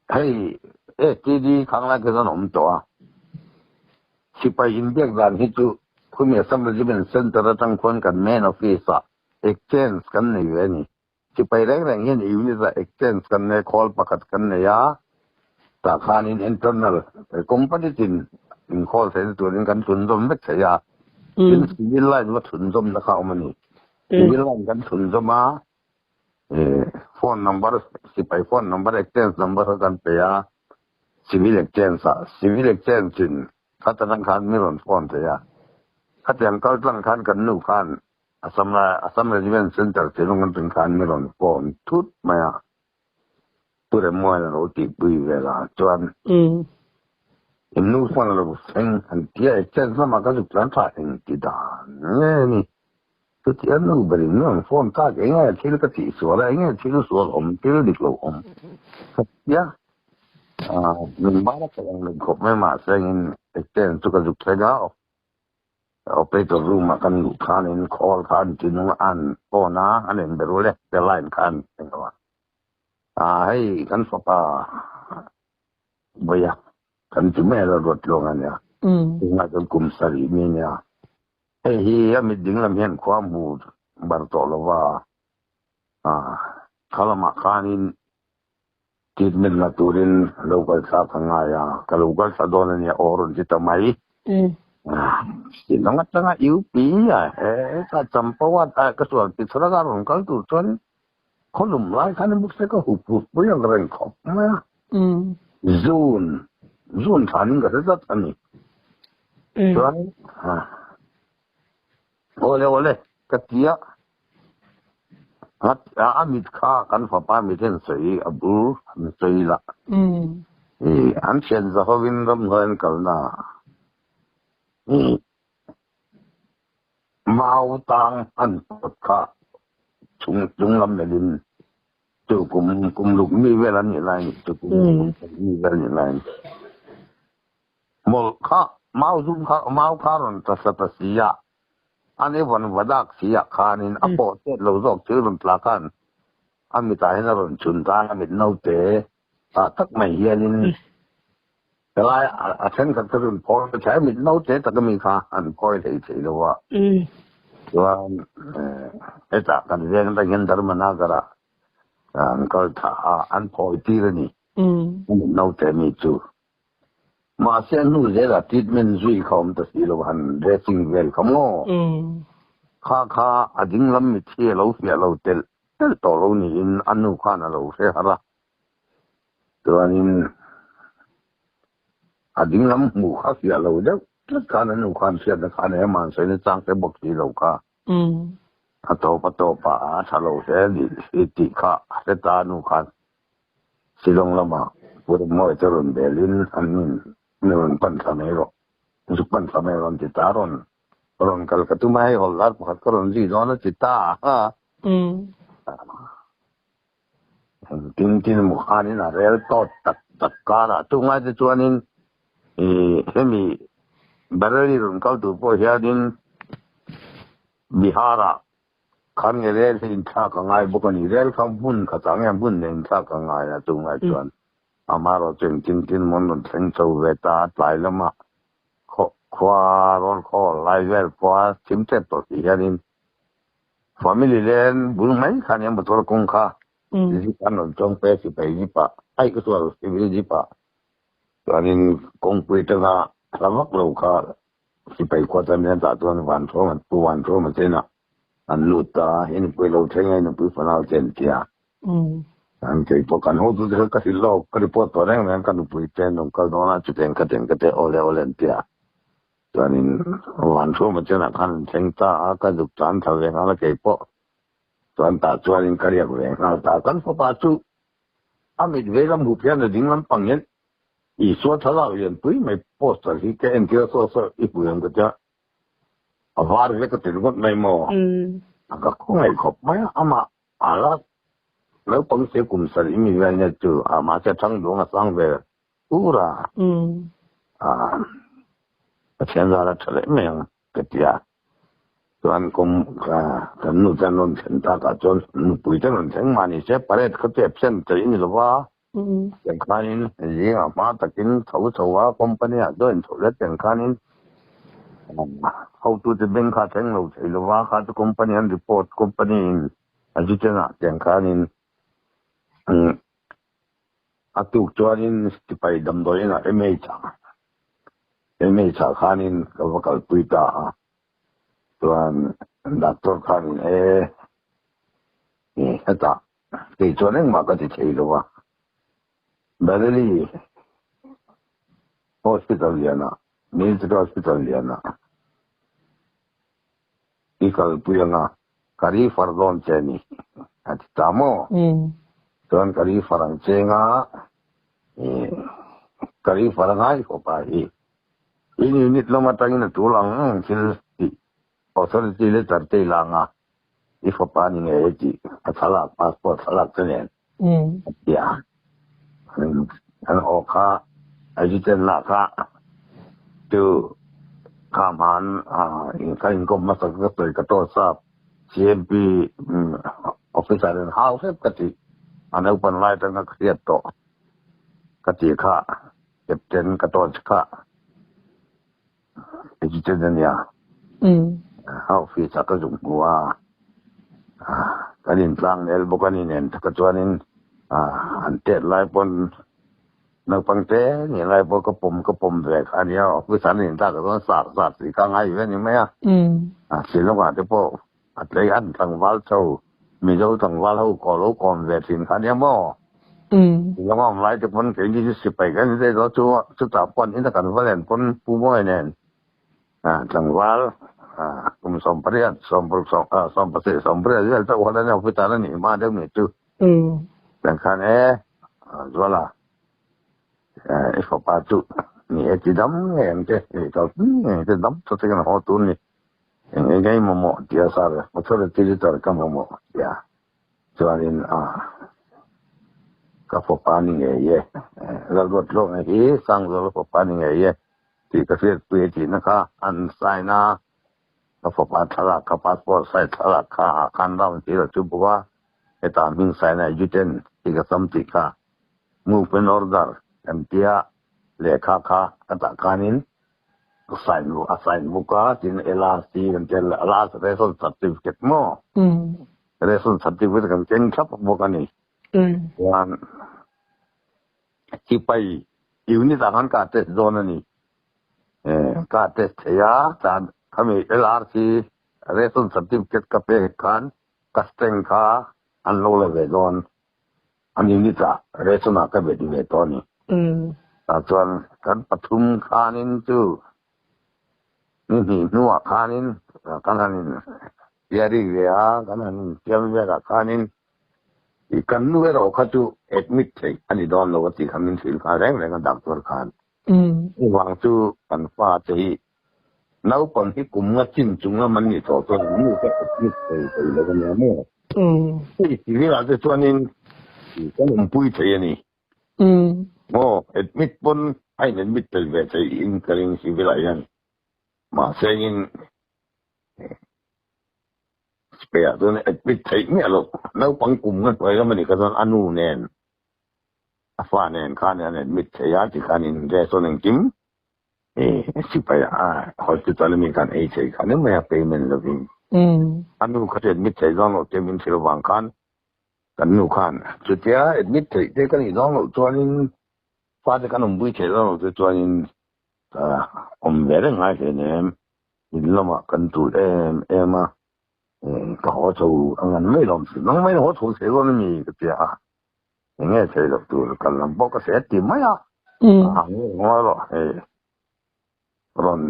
[SPEAKER 2] hey cái gì khang lại cái đó không to chỉ phải India rằng hết chúคุณมีสำหรับที่เป็นเซ็นเตอร์ตั้งคนกันแม่นออฟฟิศexchange กันในเวนี่ที่ไปแรงๆเงี้ยอีวินิส exchange กันใน call ประกาศกันในยาสาขาใน internal company จิน call เซ็นตัวนี้กันทุนจมไม่ใช่ยาเป็นสิวิลไลน์ว่าทุนจมนะครับมันนี่สิวิลไลน์กันทุนจมมาphone number สิไป phone number exchange number กันไปยา civil exchange จินถ้าธนาคารไม่รอน phone เสียถ้าอย่างก็ตั้งคันกันนู่นคันอาสมรจิเวนเซ็นเตอร์ที่ลงกันเป็นคันไม่รอนฟอนทุกมาตัวเรื่องมวยเราติดปุยเวลาจวนนู่นฟังเราเซ็งอันที่เช่นสมัยก็สุดท้ายถ่ายติดด่านนี่ตัวที่นู่นบริโภคฟอนท่าเองที่เราก็ติดสวนอะไรเงี้ยที่เราสวนที่เราดิบเราเนี่ยหนึ่งบ้านก็ยังหนึ่งขบไม่มาเซ็งเช่นสุขสุขใช่ไหมเอาไปตัวรูมากันลูกค้าเนี่ยคอลคันจีนว่าอันโอ้นะอันนี้ไม่รู้เลยจะไล่คันเป็นไงวะให้กันสปาบ่อยกันจุ่มแม่เราลดลงอันเนี้ยถึงอาจจะกลุ่มสลีมีเนี่ยให้เฮียมีดึงลำเห็นความบูดบรรทุกแล้วว่าเขาละมาคานินจิตมิลนาตูรินเราก็ทราบทางไงก็เราก็สะดวกเนี่ยโอรุนจิตไม่สิ่งนั้นตั้งอยู่ปีถ้าจำเพราะว่ากระทรวงปิศาจการของเขาตัวจนคนหนุ่มหลายท่านมุกเสกหุบไม่ยังเร่งขบไหมซูนฐานก็จะทันนี่ส่วนโอเล่กระเทียอามิดข้ากันฝ่าป้ามิเทนสีอับดุลสีละอันเช่นจะเขาวินรำเงินกันนะมาตังอันปดข้าจุงลำเดินจุกุมลูกมีเวลาเนี่ยไรจุกุมมีเวลาเนี่ยไรมอลข้ามาข้ารอนตัสตัสเสียอันนี้วันวัดเสียข้านินอโปเตเราจอกชื่อรอนปลากันอามิตาให้นรอนชุนตาอามิตนเอาเตทักไม่เฮียนินแต่ละเช่นกันรุ่นพอใช้มิดโน้ตแต่ก็มีค่าอันพอได้ใช่หรือว่าจากกันเรียนได้เงินดาร์มานาการะก็ถ้าอันพอตีแล้วนี่โน้ตมีจูมาเส้นนู้นเดี๋ยวทิศมันจุยเขาไม่ตัดสินว่าเรซิ่งเวลเขาโง่ข้าอดิ้งลำมิเที่ยวเราเสียเราเตลต่อเรานี่อันนู้นข้าน่ะเราเสียหระตัวนี้อดิ้งลำหมู่ข้าเสียเราเด้อแล้วการนั้นหนูความเสียแต่การนี้มันใส่ในจังแต่บอกที่เราข้าตัวป่าถ้าเราเสียดิติข้าเสียตาหนูข้าสิลงละมาพูดมั่วจะรุนเบลินอันนี้นี่มันปั้นสมัยรอสุปั้นสมัยรอนจิตารอนกัลกัตุไม่ฮอลลาร์พักกรอนจีนอนจิตาจริงมุขานี่นะเรียลโตตัดการะตุง่ายจะชวนนินเฮมีบาร์ลีรุนเขาตัวพ่อเฮียดินบิฮาระขันเรียลสินท่ากังไงบุกนี่เรียลคำบุญขัดสังเกตบุญเดินท่ากังไงนะตุง่ายชวนอามาเราจริงมันต้องเซ็งสูเวตาหลายละมาขวารอนขอไลเวลขวาทิมเตปตัวเฮียดินฟามิลี่เล่นบุญไหมขันยังบุตรคงค่าที่ขันนนจงเปสิไปจิปะไอ้ก็ตัวสิวิจิปะตอนนี้คงไปตั้งแต่ละวักเราค่ะสิไปกว่าจะมีแต่ตัววันโทมันตัววันโทมันเจนะอันลุตาเห็นไปเราใช้ไงนึกไปฝันเอาเจนเทียอันเกี่ยวกับการหัวตัวเด็กก็สิโลกก็รีพอร์ตตัวแรงนั้นกันไปเจนนงก็โดนจุดเองก็เตะโอเลนเทียตอนนี้วันโทมันเจนะขันเซ็งตาก็ดุจานทะเลอะไรเกี่ยวกับตอนตาตัวนี้ก็เรียกเรื่องตากันพอปัจจุอามิดเวลาบุพเพนดิ่งลำปังเงินอีส่วนทลายเงินปุ้ยไม่โพสต์ที่แกเอ็นเกี่ยวกับอีกเรื่องก็จะวาร์เวก็ติดก็ไม่หมอ
[SPEAKER 3] ก็คงไม่ครบไหมอามาแล้วผมเสียกลุ่มสลิมีเวลเนี่ยจู่มาจะทั้งดวงสร้างเวลอุระเช่นนั้นทะเลไม่ยังกติยาส่วนกลุ่มกันนู่นจะนู่นเช่นตากจนปุ๋ยจะนู่นเช่นมานี่เช่นประเทศเขาเจ็บเช่นจะยินหรือว่าอย่างคานินยิ่งมาตะกินเขาว่าคอมพานีเดินสุดแล้วอย่างคานินเขาตัวจะเป็นค่าแข่งเราใช่หรือว่าค่าตัวคอมพานีรีพอร์ตคอมพานีอันที่จะน่ะอย่างคานินatuk chuanin stipai damdoina emacha khanin kawakal puita tuan doctor khanin hata ke chuanen ma ka ti theilowa badali hospital liana military hospital liana ikal puyanga kari fardon cheni at tamo tuan kari farang chenga kari farangai ko pa ini unit lo matangin na tulang sil authority le tarte langa ifo pa ni ngeji athala passport salak tenen ya an oka ajiten la ka tu kaman in kain ko masak ka to ka to sa CMP officer in house kati an open light ang kriyat to kati ka captain katon ka ejiten ya how fi sa ka jungwa kanin tlang el bokanin en ka chuanin ante lai pon nagpangte ni lai po ka pom ve khania fi san ni ta ka sa si ka ngai ve ni me silo ga te po atlei an tang wal chau mi jo tang wal ho ko lo kon ve tin khania moแล้วก็หลายจะพ้นเก่งที่สิไปกันได้รถชุดจับปนอินทกันว่าเล่นพ้นผู้บ่อยเนี่ยจังหวะกลุ่มสมปรียนสมปรุสสมประสิทธิ์สมปรียนเรื่องตัวคนนั้นพิจารณาหนีมาเดี๋ยวนี้จู่แต่คันจ้าละไอ้ฝาปาจู่นี่ไอ้ที่ดำเนี่ยมันจะจะดำตัวที่กันหัวตุนนี่ยังไงมั่วมั่วที่อาศัยมันชอบที่จะตัวกันมั่วมั่วอย่าส่วนนี้ก็พบปานี่ไงเราลดลงไอ้สร้างเราพบปานี่ไงที่เกษตรเปลี่ยนนะคะอันไซน่าก็พบปาทลากพาสปอร์ตไซทลากค่าคันดาวที่เราจุบว่าไอ้ตามิงไซน่าจุดเด่นที่ก็สมติค่ะมูเป็นออเดอร์อันที่เลขาค่ะอันตาการนินไซน์บุกาที่เอลาซีกันเจลลาสเรซอนสัตติฟิเคตโม่เรซอนสัตติฟิเคตกันเจนครับบุกานี่วันที่ไปอยู่นี่ต่างกันการเทสโซนนี่การเทสยาแต่ทำให้ LRC เรซุนสันติฟิเคตกับเอกขันกัสเตงคาอันโลเลเวโซนอันนี้นี่จ้ะเรซุนอากับเวดีเวตอนี่แต่ส่วนกันปทุมคานินจู่นี่นัวคานินกันนั่นยาริเวียกันนั่นเทียมเวียกับคานินอีกันนู้นเราเขาจู่เอ็ดมิดใช่อันนี้โดนเราก็ตีคำมินสิลคาแรงเลยกันดักตัวคานวางจู่กันฟ้าใจน้าปังที่กลุ่มว่าจิ้มจุงว่ามันนี่ตัวนู้นก็เอ็ดมิดใช่แล้วกันเนี่ยมั่วที่นี่เราจะชวนนินก็มันปุ้ยใช่นี่โม่เอ็ดมิดปนให้เอ็ดมิดเป็นแบบใช่อินกระดิ่งสิเวลาอย่างมาเสียงเปียตัวนี้ปิดทิ้งเนี่ยลูกแล้วปังกลุ่มกันไปก็มันนี่ก็ตอนอนุเนนฟ้าเนนข้าเนี่ยมิดเสียที่ข้านี่เจส่วนหนึ่งจิ้มสิไปฮอสพิทอลมีการเอเชียข้านี่ไม่เอาเพย์เมนต์เลยอนุเขาจะมิดเสียต้องเต็มสิระหว่างข้านกันนูข้านสุดท้ายมิดเสียที่กันนี่ต้องตัวนี้ฟ้าจะกันบุ้ยเสียต้องตัวนี้เวรง่ายเลยเนี่ยนี่เรามากันตัวมาก็หัวชูงั้นไม่ลงสิน้องไม่หัวชูเสียก็ไม่มีก็เจ้าอย่างเงี้ยเสียตัวกันลำบากก็เสียติดไหมหัวเราร้อน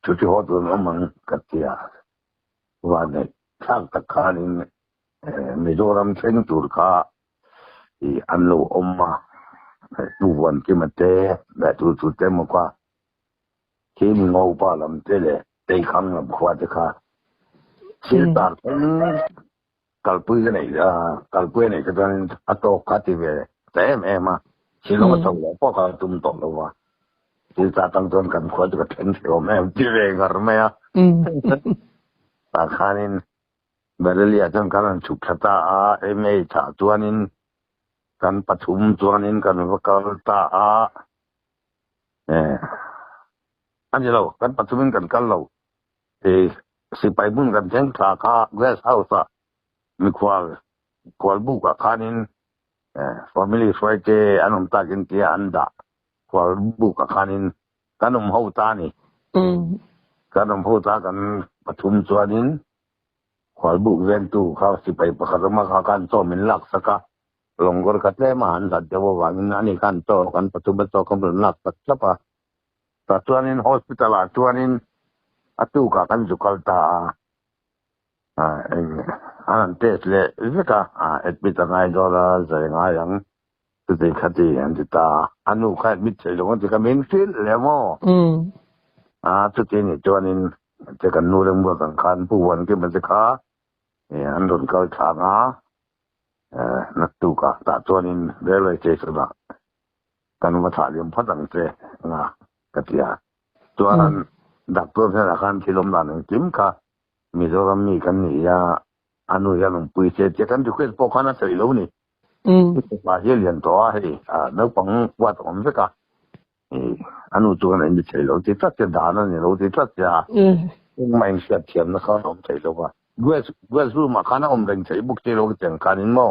[SPEAKER 3] ชุดหัวตัวน้องมันก็เจ้าวันนี้ช่างตะการนี่มิโซรัมเซนตูร์ค่ะอันโลมาดูวันที่มันเตะแต่ตัวเต็มกว่าที่มีงูป่าลำเตะเลยเตะขังลำขวาจะค่ะ Siltar kalpui này cái con ato kati về thế em mà chỉ nó tàu lo po ka tum to lo wa siltar tang ton kan kho cái ten theo em chỉ về gar me ya ta khanin berelia tan kan chuk thata a em cha chuanin kan pathum chuanin kan vakal ta a anh lo kan pathumin kan kal lo thì si pai bun kan jeng tha kha guest house mi kwal bu ka khanin family friday anum ta kin ti anda kwal bu ka khanin kanum ho ta ni kanum ho ta kan pathum chuanin kwal bu ven tu kha si pai pa kharma kha kan to min lak saka longor katle ma han sa dewo wangin ani kan to kan pathum to kan lak sak pa ta chuanin hospital a chuanin atu ka kan jukal ta anh test le vika admit ngai dola zai ngai yang tu de khati an ta anu kha admit chei lo ti ka main field le mo tu ti ni chuanin te kan nu leng bo kan khan pu wan ke ma se kha an don ka tha nga na tu ka ta chuanin railway station da kan ma tha liam phatang che nga katia chuan doctor na khan thilom da nang tim kha Mizoram mi kan ni ya anu ya nung pui che che kan duket po kana sei lo ni ba ye lian to a he no pang wa tom se ka anu tu na ni sei lo ti ta che da na ni lo ti ta ja mai se tiam na kha om sei lo ba gwes ru ma kana om reng sei buk che lo cheng kan in mo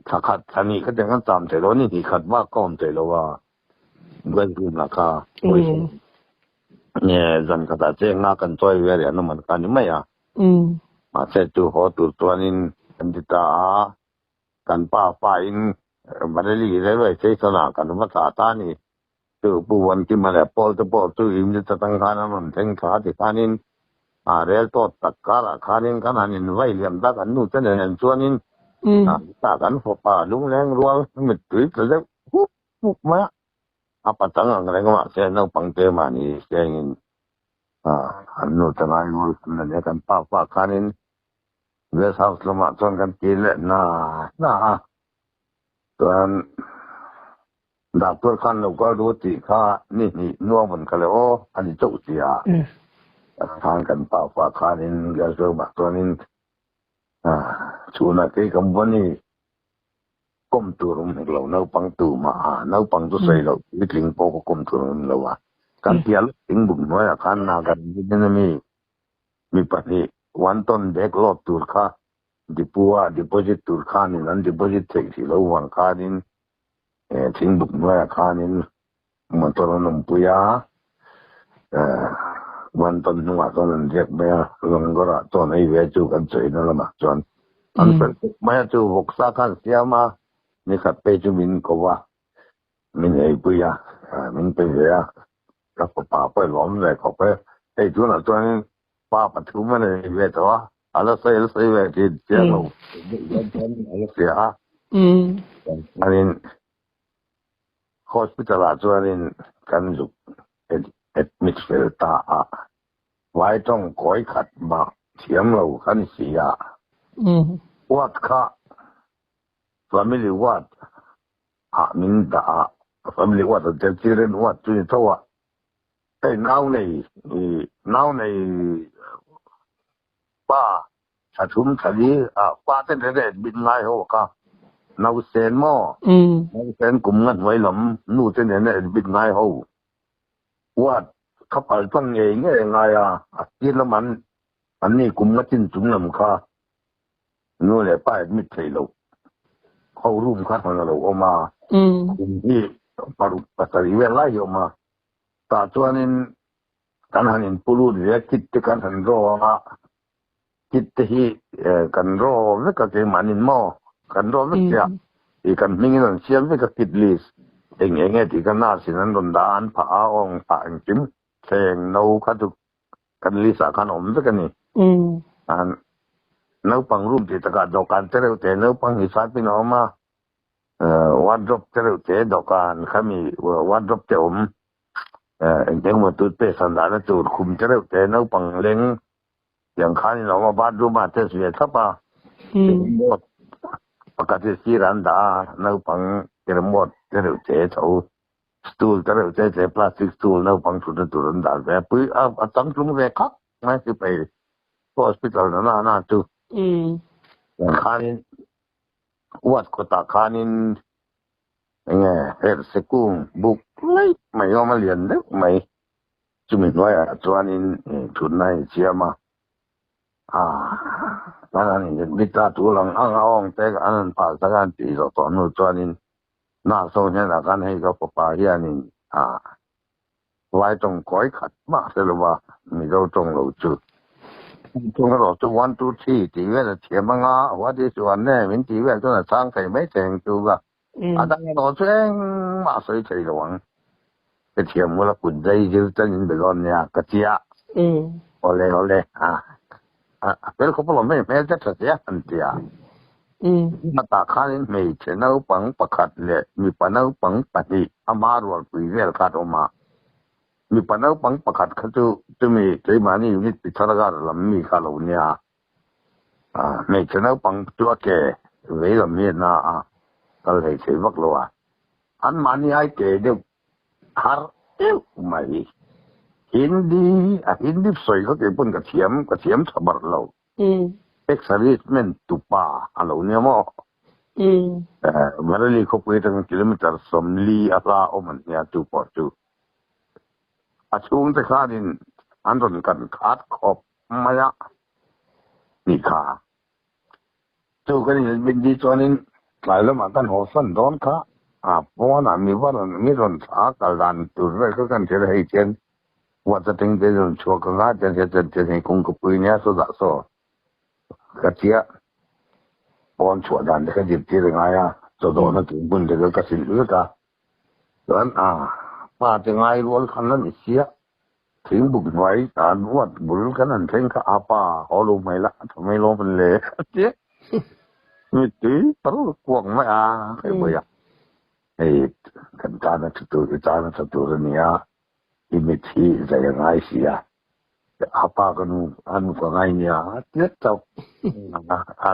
[SPEAKER 3] tha khat thani ka cheng kan tam sei lo ni ti khat wa kom sei lo wa gwes ru ma ka zan kata che nga kan toy we ya no man kan ma ya ma se tu ho tu tuanin andita kan pa in bareli rewe che sana kan ma ta ta ni tu bu wan ki ma le pol tu im ni ta tang kana man theng kha ti kanin rel to takara khanin kan anin vai liam da kan nu chen nen chuanin ta kan fo pa lung leng rual mit tu le hu ma apa tang ngai ma se no pang te ma ni sengin anu tangai ngol na kan pa kanin guest house lo ma chon kan ki le na tuan doctor kan lo ko do ti kha ni nuo mon ka le o ani chou ti a thang kan pa kanin guest lo ma chonin chuna ke kam bani kom tu rum lo no pang tu ma no pang tu sei lo litling po ko kom tu lo wa kan pial ting bum no ya kan na kan ni mi pa ni one ton back lot tur kha dipua deposit tur kha ni nan deposit thei si lo wang kha nin ting bum no ya kha nin mon ton num pu ya one ton nu wa ton rek me long gora to nei ve chu kan chei na ma chon an per ma chu hok sa khan sia ma ni khat pe chu min ko wa min ei pu ya min pe ya các bà phải lõm về có phải đây chỗ nào cho nên ba bắt thú mà này về đó nó xây về thì chế độ nó sẽ anh hospital cho nên cần giúp admit về ta vài trong gói khát mà chiếm lâu cần gì what cả family what mình đã family what the children what cho nên thôi now này ba sa thum thali pa ten re bin ngai ho ka now sen mo now sen kum ngat wai lam nu ten ne bin ngai ho wat kapal tang nge ngai ti la man an ni kum ngat chin chung lam kha nu le pa mit thei lo ho rum kha ha lo o ma ni paru pasari ve lai yo ma ta chuanin kan hanin pulu de kit te kan han ro kit te hi kan ro ve ka ke manin mo kan ro ve ya i kan mingin an siam ve ka kit lis enge ti kan na sin an don dan pa ong pa ang kim theng no ka tu kan lisa kan om ve ka ni an no pang room ti ta ka do kan te te no pang hi sa pi no ma wardrobe te do kan khami wardrobe te om anh mà tôi pe san đã nó tôi khum cho đâu thế nó bằng lên อย่างข้านี่เรามาบ้านดูมาเทศเวทับป่ะหมดประกาศที่รันดาเราฟังเกลือหมดเกลือเจ๊เขาสตูลเกลือเจ๊พลาสติกสตูลเราฟังสุดตุรันดาแบบปุ้ยตั้งตรงเวคักไม่คือไปก็ฮอสพิทอลน่าจูอย่างข้านี่วัดก็ตาข้านี่ยังไงเฮ็ดสกุลบุกเลยไม่ยอมมาเรียนเด็กไม่จุ่มน้อยตัวนี้ทุนไหนเชียมานั่นนี่บิดาตัวหลังอ่างแต่อันนั้นภาษาการตีเราตอนนู้นตัวนี้น่าสงสารละกันให้กับป้าเฮียนี่ไว้ตรงก้อยขัดมาเสร็จว่ามีเราตรงเราจุดตรงเราจุดวันจุดที่ตีเวลเทียมมังว่าที่ส่วนเนี่ยเป็นตีเวลตัวนั้นสร้างใครไม่แทงจูกตั้งเราแจ้งมาใส่ใจระวังไปเทียมว่าคุณใจยืดจนไปก่อนเนี่ยกระเจี๊ยเอาเลยเป็นเขาบอกไม่จะเสียอันเดียมาตาข้านี่ไม่เช่นเอาปังประคัดเลยมีปัญหาปังปฏิอามารัวปีเวลขาดออกมามีปัญหาปังประคัดเขาจะมีใจมานี่อยู่นี่ติดทรการลำมีข้าเราเนี่ยไม่เช่นเอาปังตัวแก่เวลามีน่ะก็เลยใช้วักลัวอันมานี่ไอ้เก๋เดี๋ยวหาไม่hindi สวยเขาเก็บปุ่นกระเทียมสบัดเราexcitement tupa alo niya mo marali ko po itong kilometer somli ala o man niya tupo tu at kung tekanin andon kan kat kop maya ni ka tu kanin bindi chonin lalo matan hosan don ka po na mi ron sa kalan tu re ko kan tira hay chen what the thing they don't choke nga chen kung ko po niya so da soกระเจี๊ยบอลฉวดดันได้ก็หยิบที่ยังไงจะโดนนั่นถึงบุญเด็กก็สิ้นเลือดดังนั้นมาจะไงล้วนคันนั้นเสียถึงบุกไว้การวัดบุญกันนั่นเพ่งข้าป้าขอลงไม่ละทำไมลงเป็นเละเจี๊ยมีตีตรุกวงไม่ใครบ่อยไอ้กันจานสตูเนี่ยอิมิทีจะยังไงเสียapa anu ko ngai nia tiet tau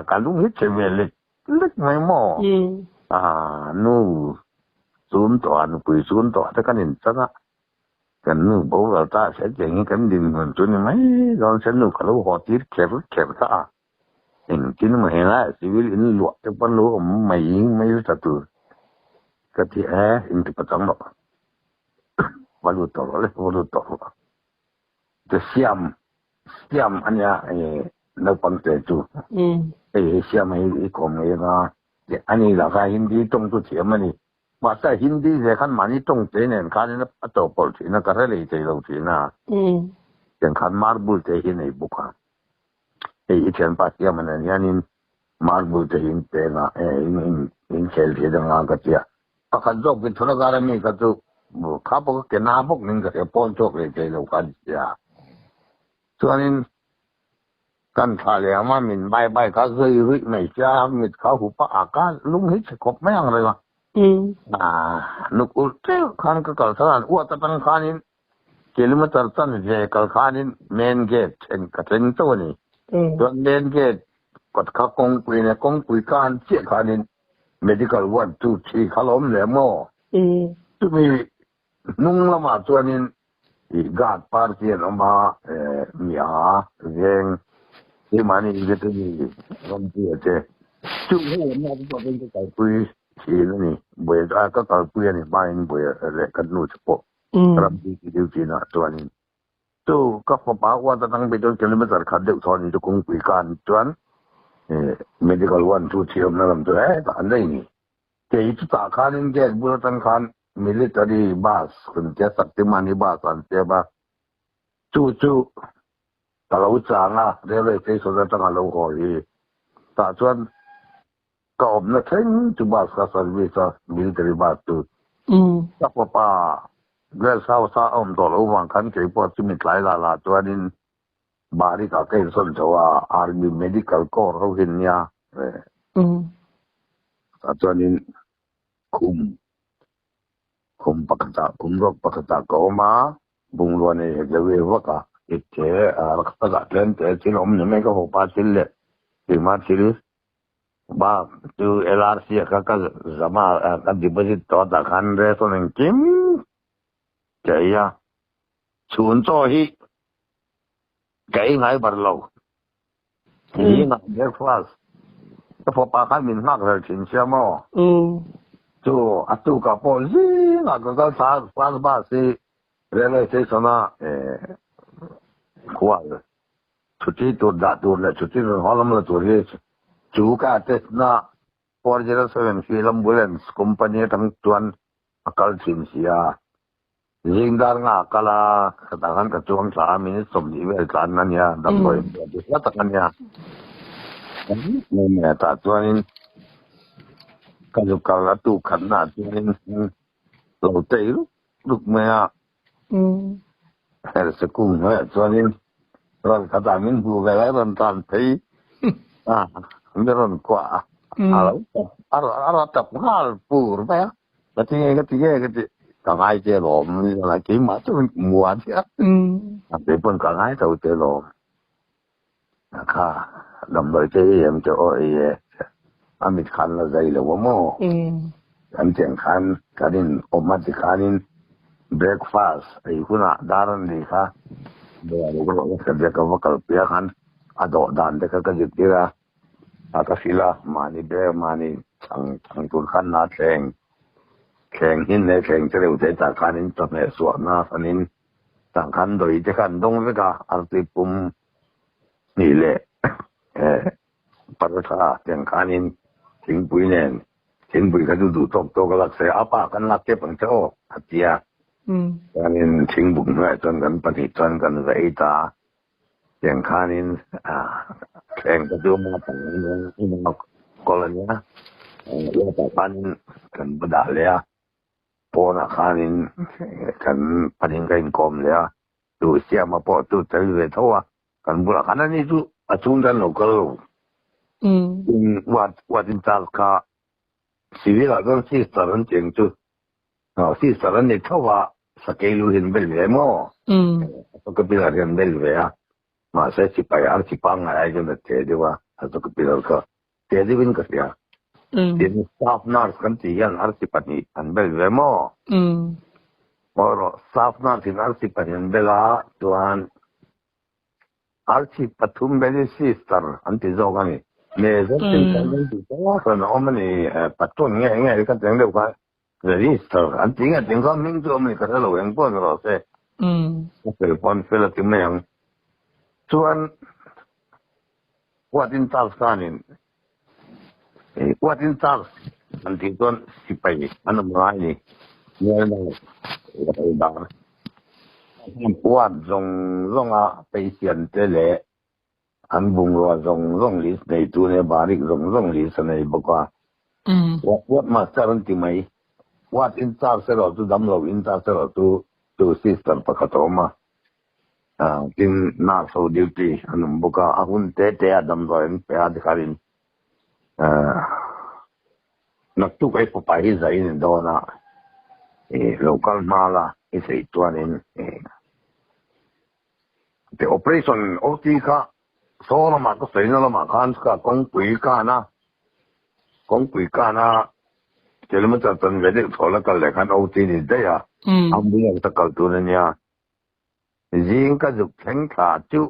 [SPEAKER 3] kalung hit chemelik lik mai mo nu sun to anu pui sun to ta kanin changa kan nu bo la ta se jeng kan din hun tu ni mai gon sen nu kalu ho tir kher ka in kin ma hena civil in lu te pan lu mai ta tu ka ti in ti patang no walu toจะเสียมอันเนี้ยเราปังเตจูเสียมไอ้ของไอ้นะอันนี้ราคาฮินดีตรงตัวเทียมมันนี่ว่าแต่ฮินดีจะขั้นมานี่ตรงเตเนี่ยขั้นนี้นะตัวปอลทีนะก็เรื่องใจเราทีนะอย่างขั้นมาร์บูลเตหินไอ้บุคคลไอ้เช่นปัจจัยมันเนี่ยนี่มาร์บูลเตหินเตนะอินเชลที่ดังงานก็เจียก็ขั้นจบเป็นธุรการมีก็ตัวข้าพวกเกณฑ์พวกนึงก็จะป้อนโชคเลยใจเรากันเจียส่วนนี้กันทะเลมามินใบก็เคยริไม่จ้ามิดเขาหุบอากาศลุงฮิตขบไม่ยังเลยวะนุกุลเจ้าขันก็กระสานอ้วตะตังขันนี้กิโลเมตรตันเจกระขันนี้เมนเกตเอ็นกระเทนตัวนี้ส่วนเมนเกตกดข้ากงปุยเนี่ยกงปุยการเชี่ยขันนี้ medical 1 2 3ขล้มเหลวมั้งมีนุ่งละมาตัวนี้กาดปาร์ตี้นมามีเรื่องที่มันนี่ก็ที่ลำที่เจ้าจู่หัวมันก็เป็นกระปุยที่นี่บ่อยก็กระปุยนี่บ้านบ่อยเล็กกันนู่นเฉพาะรำที่ดิวจีน่ะตัวนี้จู่ก็พอป้าว่าจะตั้งไปจนกิโลเมตรขัดเดือดทอนนี่จะคงปุยการจวนmedical 1 2 3นั่นลำตัวอันนี้เจ้าที่ตาขันนี่แกบุรุษตั้งขันmilitary bus kun dia saktimani bus an teba chu kalau changa railway station ta ngalo ho hi ta chuan ka ob na theng chu bus ka service military bus tu ta pa gel sa om to lo wang kan ke po chu mi tlai la chuanin bari ka ke son chawa army medical corps ho hin ya ta chuanin kum pakata kum rok pakata ko ma bung lo ne je we waka ite rakta len te tilom ne me ko hopa tille ma til ba tu LRC ka zama ka deposit to da kan re so nen kim ya chun cho hi cái ngày bắt đầu thì ngày breakfast cái phố ba cái mình mặc là chính xác mà chú chú cả bộ gì là cái sa ba si rồi thế sao na qua rồi chú là chú rồi họ làm là chú đi chú cả tết na for generation film ambulance company thằng tuan akal chính xác riêng dar nga kala katakan ka chuang sa amin somni wel kan na niya dapoy sa takan niya ne ta chuanin kalukala tu khan na chuanin lo tei luk maya her se kum ha chuanin ron kata min bu velai ron tan thei meron kwa ara tap hal pur ba cái cái cả hai chơi lộn là chỉ mà cho mình mua chứ để bên cả hai tàu chơi lộn khá đồng đội chơi em cho ơi anh mình khăn là dây là quá mò anh chẳng khăn cái đến ôm mắt thì khăn breakfast ấy cũng là đàn đi khá bây giờ có cái việc có cái việc khăn ado đàn để cái gì kia cái fila mani thằng tuần khăn nát senแข่ง หิน ใน แข่ง จะ เร็ว แต่ จาก การ นี้ จะ แม่ สวน นะ อัน นี้ ต่าง คัน โดย จะ คัน ตรง ไป กับ อัน ติ ปุ่ม นี่ แหละ ปัตตาอย่าง คัน นี้ ถึง ปุย แน่น ถึง ปุย ก็ ดู ตก ก็ รัก เสีย อาปา กัน รัก เก็บ ของ เจ้า หัต ยา อัน นี้ ถึง บุญ ไว้ จน กัน ปฏิ จน กัน ไร ตา อย่าง คัน นี้ แข่ง ก็ ดู มา ต่าง นี้ มัน กรณี นะ เรื่อง ต่าง กัน กัน บดา เลย po na kanin kan paningkain kom le tu sia ma po tu tel ve thawa kan bula kanan itu achung dan lokal wat in tal ka sivil agon si saran cheng tu si saran ni thawa sakelu hin bel ve mo to ka pilar hin bel ve ya ma se si pa ya si pa nga ai jo na te de wa to ka pilar ka te de win ka ya din staff nurse kan ti yan arsi pani an bel ve mo moro staff nurse in arsi pani an bela tuan arsi pathum beli sister an ti zo gani ne zo tin kan ti to kan omani patun nge kan teng de ka register an ti nge ting ka ming zo mi ka lo yang po ro se ke pon fela ti meng tuan watin tal kanin watin tal nanti tuan sipai anu mai ni ni da wan zong a pe sian te le an bung ro zong li nei tu ne barik zong li sa nei bokwa wat ma saran ti mai watin tal se ro tu dam lo in tal se ro tu sister pakatoma tin na so duty anu boka ahun te adam ro en pe adkarin naktu kai papai zain do na local mala isai tuanin the operation ot ka so na ma ko sai na ma kan ka kong pui ka na kilometer tan ve de thola kal le kan ot ni de ya am bu ta kal tu na ya jing ka juk theng kha chu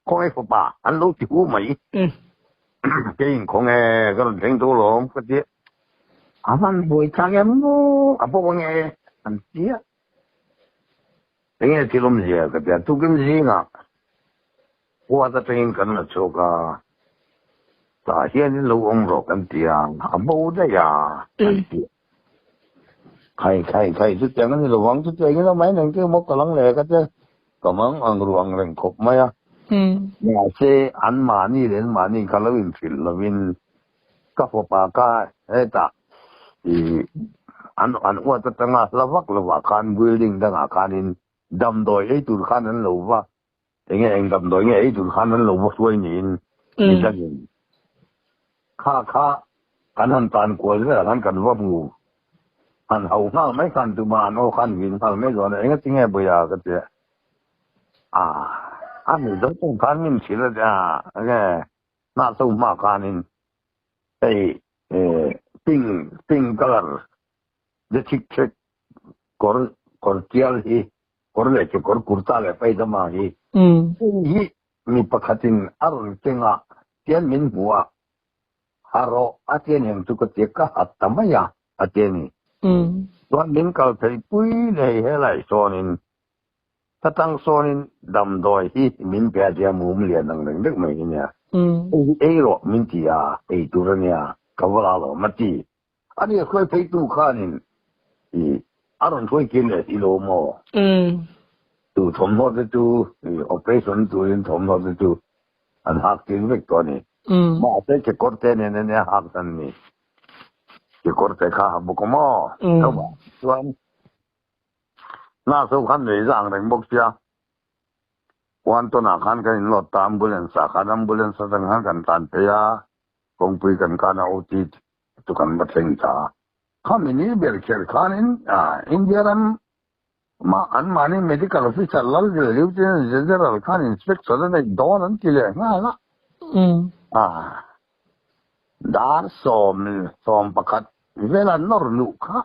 [SPEAKER 3] koi pa an lo ti u mai cái con nghe cái lần tiếng tôi luôn cái gì anh buổi sáng em bố nghe anh chia nghe thì làm gì cái việc tôi kiếm gì ngà qua ta tiếng cái là cho cả ta hiện lâu ông rồi cái gì bố đấy à khai chút tiếng cái lâu vắng chút tiếng cái mấy lần cái một cái lăng lệ cái chứ còn món ăn ruộng lên cục mấy à nhà xe ăn mani đến mani kalau infil lawin kapopaka eta thì ăn qua tất cả lawak kan building đang kanin đầm đồi ấy tụi khan ăn lẩu va nghe anh đầm đồi nghe ấy tụi khan ăn lẩu va xuôi nhìn nhìn ra nhìn kha kan tan của cái là kan va mu ăn hậu ngang mấy kan tụi mà nó kan nhìn thằng mấy rồi này nghe tiếng nghe bây giờ cái gì อันนี้ต้องการมินสิละจ้าแกน่าสู้มากการนินไอ้ปิ้งกัลร์เด็กเช็คกอร์เกียลฮีกอร์เล็กกอร์กุร์ตาเลยไปดมาฮีฮีมีประคัตินอารมณ์เจ้าเทียนมินหัวฮาร์อาเทียนยังทุกทีก็หัดทำไมอ่ะอาเทียนี่ตัวมินก็ใช้ปุยเลยเฮลัยโซนินถ้าตั้งโซนินดำดอยฮีมินเปียเดียมุมเลียนนั่งนึกไม่เนี่ยไอ้หรอมินที่อ่ะไอ้ตัวเนี่ยกวลาโลมาตีอันนี้เคยไปดูข้านินอารมณ์ช่วยกินเลยที่โลโมดูทำโน้ตดูโอเปอเรชั่นดูทำโน้ตดูอันหักกินเล็กตัวนี้มาแต่จะกดเตเนี่ยหักตันนี่จะกดเตะข้าบุกมาเข้ามาส่วนน่าสงสารเลยจังเลยบอกเสียวันต้นอาคารกันรถตามบุเรนสาขาตามบุเรนสตังหันกันตันเปียคงคุยกันการเอาทีตุกันบัดเซ็งจ้าข้ามินี่เบลเชอร์ขานินอินเดียรันมาอันมานี่ medical officer ลัลเลี้ยวเจนเจอร์ขานินสเปกซ์อะไรดอนนั่นกี่เลยง่ายละดาร์สอมประคัดเวลานอร์ลูค่ะ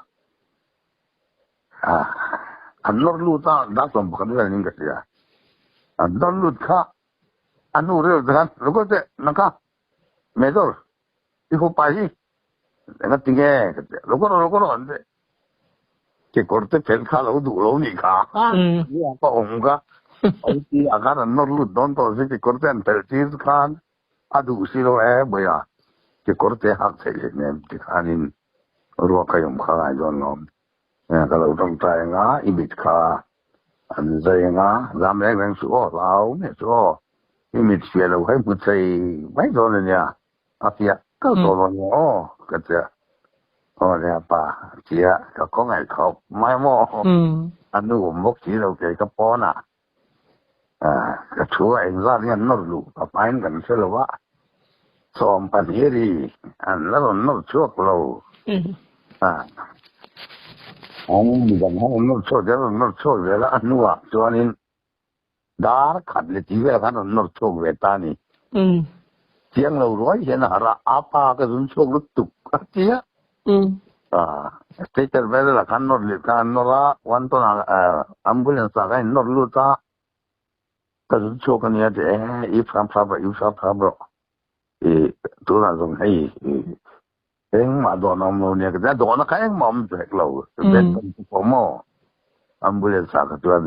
[SPEAKER 3] อันนอร์ลูต้าดาร์สอมประคัดเวลานิ่งกันเสียอันนอร์ลูค่ะอันนู้นเรื่องกันแล้วก็เจ๊นะคะเมดอร์ที่เขาไปแล้วติงเง่แล้วก็อันเจ๊ที่กอร์เตเพลข้าเราดูเรานี่ค่ะนี่ก็องค์ก็ไอ้ที่อาการนอร์ลูดอนตัวที่กอร์เตนเพลที่ข้านอะดูสิโลบ่อยที่กอร์เตหักเสียเนี่ยที่ข้านินรัวขยมข้าจอนล้อมเนี่ยก็เราต้องใจง่ะอิบิดข้าอันใจง่ะจำแรงสู้เราเนี่ยสู้อิบิดเสียเราให้มุดใจไม่โดนเนี่ยอาเสียก็โดนเนี่ยก็จะเนี่ยป่าเสียก็คงไงเขาไม่มออันนู้นมุกสีเราเกี่ยกับป้อน่ะก็ช่วยร้านนี้นอร์ลูกับไปกันเสียแล้วว่าสอมปันเฮรีอันแล้วนอร์ชั่วเราอันนี้กันให้นอร์ชั่วเดี๋ยวนอร์ชั่วเวลาอันนู้นจวนนี้ดาร์ขัดเลยที่เวลากันนอร์ชั่วเวตานี่เสียงเราร้อยเห็นหาอาปากก็สุนชั่วลุตุกเสียสเตชันเวลากันนอร์ลิกันนอร์วันต้นอัมบูเลนส์กันนอร์ลูต้าก็สุนชั่วกันเนี่ยอีฟามพาบตัวนั้นส่งให้เองมาโดนน้ำเนี่ยก็จะโดนก็เองมั่มจะเราเป็นผมอัมบูเลนส์กัน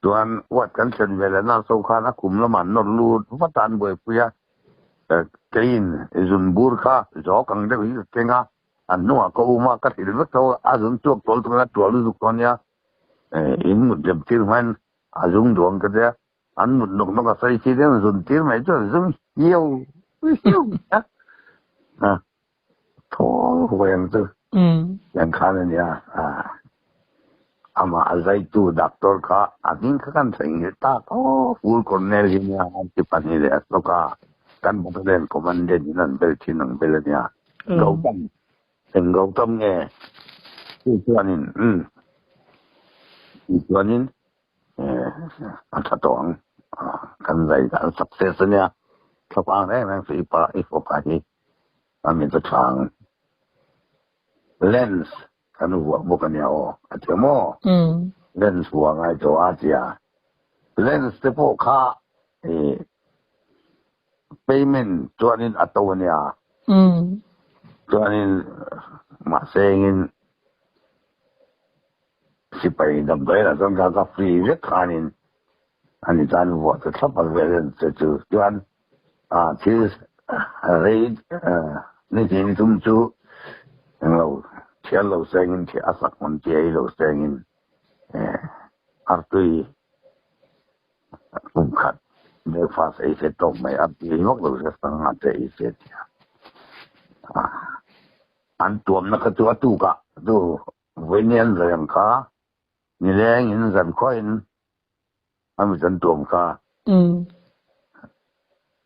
[SPEAKER 3] ตัววัดกันเช่นเวลาน่าสงสารคุมละมันนอร์ลูวัดตันบ่อยปุยกรีนจุนบูร์ค่าจอกังเด็กยิ่งเก่งอันนู้นก็อุมาก็ถือว่าเขาอาจุนตัวตัวลูกคนเนี่ยอินมุดเจ็บที่มันอาจุนดวงก็จะอันมุดนกก็ใส่ชีเดียนจุนที่ไม่จนจุนเยี่ยวท้อหัวยังตัวยังขาเนี่ยอามาใจตัวดักตัวข้าอันนี้กันสิ่งที่ตาโอ้ฟูลคอนเนลเนี่ยอันที่ปันนี่เลยแล้วก็กันบุกเล่นคอมมานเดนนั่นเป็นที่นั่งเป็นเนี่ยเราตั้งถึงเราตั้งไงตัวนี้ตัวนี้อันถัดตองกันใจกันสักเซสเนี่ยเขาฟังได้ไหมสิปะอีกฝ่ายอันนี้จะทางเลนส์กันหัวบุกเนี่ยอันที่มั่วเลนส์หัวไงตัวอาเจียเลนส์ที่พวกข้าpayment ตัวนี้อัตโนเนี่ยตัวนี้มาเซ็งสิไปดำเนินต้องการกับฟรีเล็กขานินอันนี้จานวัวจะทับเอาไว้เลยจะจูจวนที่เรดนี่ที่นี่ทุ่มจูเราเชื่อเราเซ็งที่อาศักมันที่เราเซ็งอาร์ตุยปุ่มขัดไม่ฟาสไอเสตตกไม่อับยี่งกเราจะตั้งหาใจไอเสตเนี่ยอันตัวมันก็ตัวตุกะดูเวียนเรื่องข้านี่แรงอินสันคอยน์อันมีสันตัวมันข้า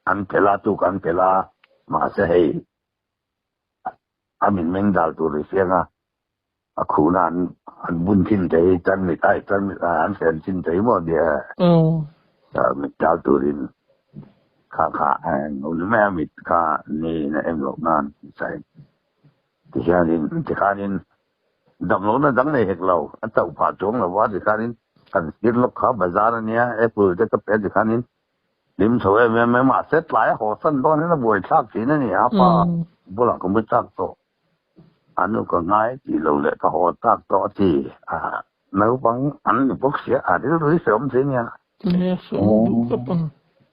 [SPEAKER 3] อันเพลาตุกันเพลามาเสียให้อามินเมงดาลตัวริเซียงอ่ะคูนันอันบุญทิ้งใจจันไม่ได้จันไม่ได้อันเสียนทิ้งใจหมดเดีย mình chào tụi đi khá ngồi mẹ mình khá nè nè em lộc nan sai thì khá nên đầm lỗ nó đắng này hết lâu anh tàu phá trống là quá thì khá nên cần biết lúc khá bazar này Apple cái cấp thì khá nên điểm số em mà set lại hồ sân đó nó buổi chắc gì nữa nè apa bữa là cũng biết chắc to anh nó còn ngay thì lâu lệ cái hồ chắc to thì nếu bằng anh thì bốc xía đi rồi sớm thế nha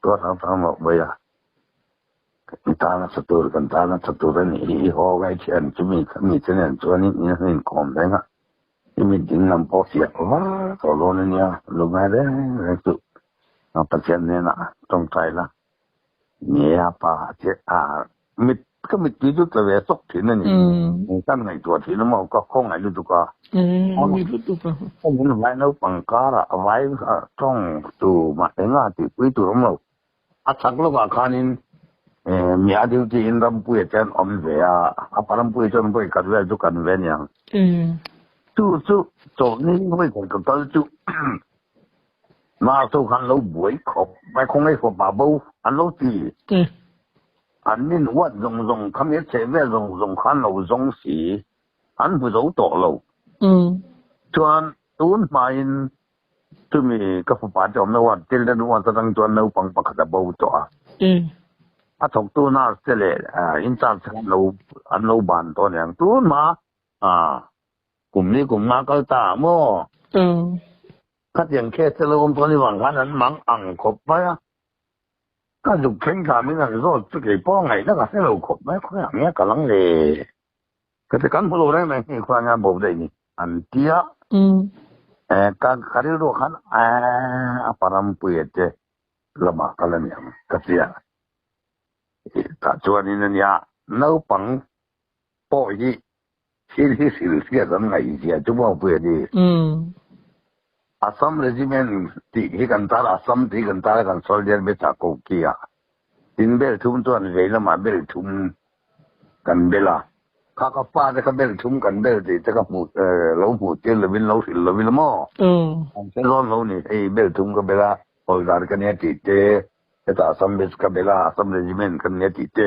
[SPEAKER 3] có thằng một bây giờ kita satu ni ho gai chen cumi kami chen chuan ni hin kom dai nga ni ding lam po sia wa to lo ni ya lo ma de tu na pa chen ne na tong tai la ni ya pa che mit ka mit ti tu ve sok thin ni kan ngai tu thi no mo ko khong ai lu tu ka
[SPEAKER 1] mi lu tu ka
[SPEAKER 3] ko mun vai no pang ka ra vai tong tu ma nga ti pui tu ro chak lo ka khanin mía điều gì in làm bùi chân om về apa làm bùi chân bùi cắt về chú cắt về nhá chú chỗ này bùi còn tới chú mà chú hắn lâu bùi khóc phải không ai khóc bà bầu hắn lâu gì anh nên vật dùng không biết chế về dùng hắn lâu dùng gì hắn不走多lâu chuan tuôn mà in chú mi cái phụ bà chồng nó vật tiền lên vật tăng chuan lâu bằng bạc đã bầu cho thuộc tu na sẽ là in trang anh lâu bàn to này tu mà cùng ní cùng má cái ta mò cácอย่างแค่จะเราตัวนี้หวังกันนั้นมังอังขบไปก็จุกเข่งขามีนั่นก็จะเกี่ยวป้องไงแล้วก็ให้เราขบไหมเขาอย่างเงี้ยกำลังเลยก็จะกันพวกเราได้ไหมที่ความงานบอกได้นี่อันเดียการคาริโร่ขันปรำปุยเจละมากันแล้วเนี่ยก็เสียถ้าชวนนี่เนี่ยน้าปังป่อยที่เสียกันไงเสียจุ๊บเอาไปดิอาสัมเรจิเมนที่กันตาอาสัมที่กันตากันโซลเจอร์เบต้าโคกี้ดินเบลทุ่มตัวนี่เลยมาเบลทุ่มกันเบล่าข้าก็ป้าจะก็เบลทุ่มกันเบลที่จะก็หมูเราหมูเจลวินเราสิลวินละมั่วเจ้าร้อนเรานี่ไอ้เบลทุ่มก็เบล่าโอ้ยการกันเนี่ยที่เจแต่อาสัมเบสก็เบล่าอาสัมเรจิเมนกันเนี่ยที่เจ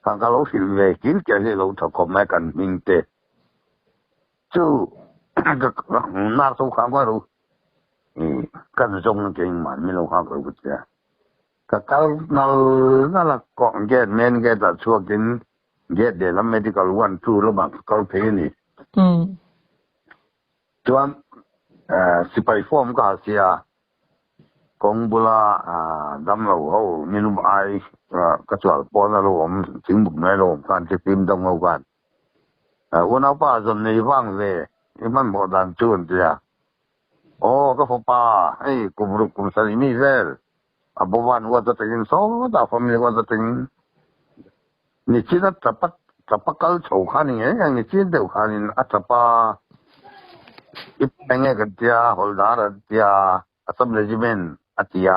[SPEAKER 3] ข้างก็เราสิลเวกินแค่เราถ้าคบไม่กันมิงเตจู่น่าสงสารว่ารู้กันจงเก่งมันไม่รู้ข้าก็รู้จักก็เขานั่นละก่อนแกเมนแกจะช่วยกินแกเดี๋ยวแล้ว medical 1 2แล้วบางเขาเพย์นี่จวนสิไปฟอร์มก็เสียกงบุลาดำเราเขาไม่รู้ไอ้ก็ช่วยปอนเราผมถึงบุกในเราการจะพิมพ์ดำเรากันวันนั้นป้าจำในฟังเลยมันบอกดันชวนเสียโอ้ก็พอป้าไอ้กลุ่มรุกกลุ่มสลิมีเซลบัววันว่าจะถึงสองแต่ฟามิลว่าจะถึงนี่ชิดจับก็โชว์ขันนี่อย่างนี้ชิดเดียวขันนี่จับป้าอีเป็นไงกันเดียฮอลดาร์เดียอัสสัมเรจิเมนเดีย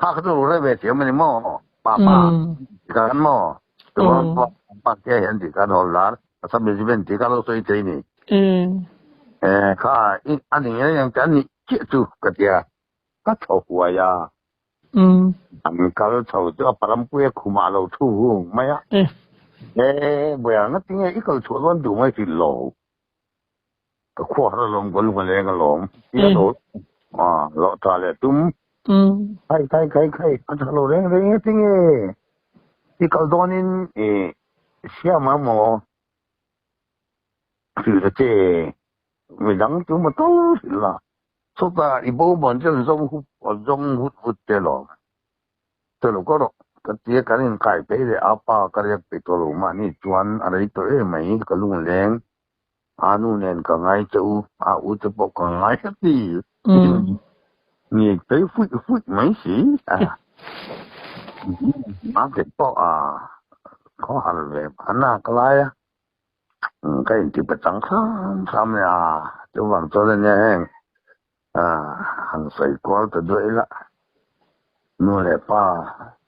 [SPEAKER 3] ถ้าเขาจะรู้เรื่องเสียมันมั่วป้ากันมั่วตัวป้าแกเห็นที่การฮอลดาร์อัสสัมเรจิเมนที่การเราสวยใจนี่ข้าอันนี้ยังจะนี่เชื่อจูกันเดียก็โชว์หัวยาอันก็โชว์ตัวปรำปุยคุมาเราทู่ไหมเบื่องั้นที่ไงอีกคนชวนดูไม่สิโลก็ขวดลงก็ลงอะไรก็ลงที่โดดโลตาเลยตุ้มใครอันนั้นเราเรื่องที่ไงที่เขาโดนนี่เชื่อมาหมอคือเจ๊ไม่ดังจุ่มตัวสิล่ะสุดท้ายอีโบมันจะจงหุดเตลอเตลก็รอก็เจ๊กันใครไปเลยอาป้าก็เรียกไปตัวลงมานี่จวนอะไรตัวไม่ก็ลุงแรงนู่นเนี่ยก็ไงจะอุตบกไงสักทีนี่ไปฟุยไม่สิมาเด็กก็เขาหันเลยหันหน้าก็ไล่ก็ยังติดประจังซ้ำเนี่ยจะหวังตัวเนี่ยหันใส่กอลตัวด้วยละนู่นแหละป้า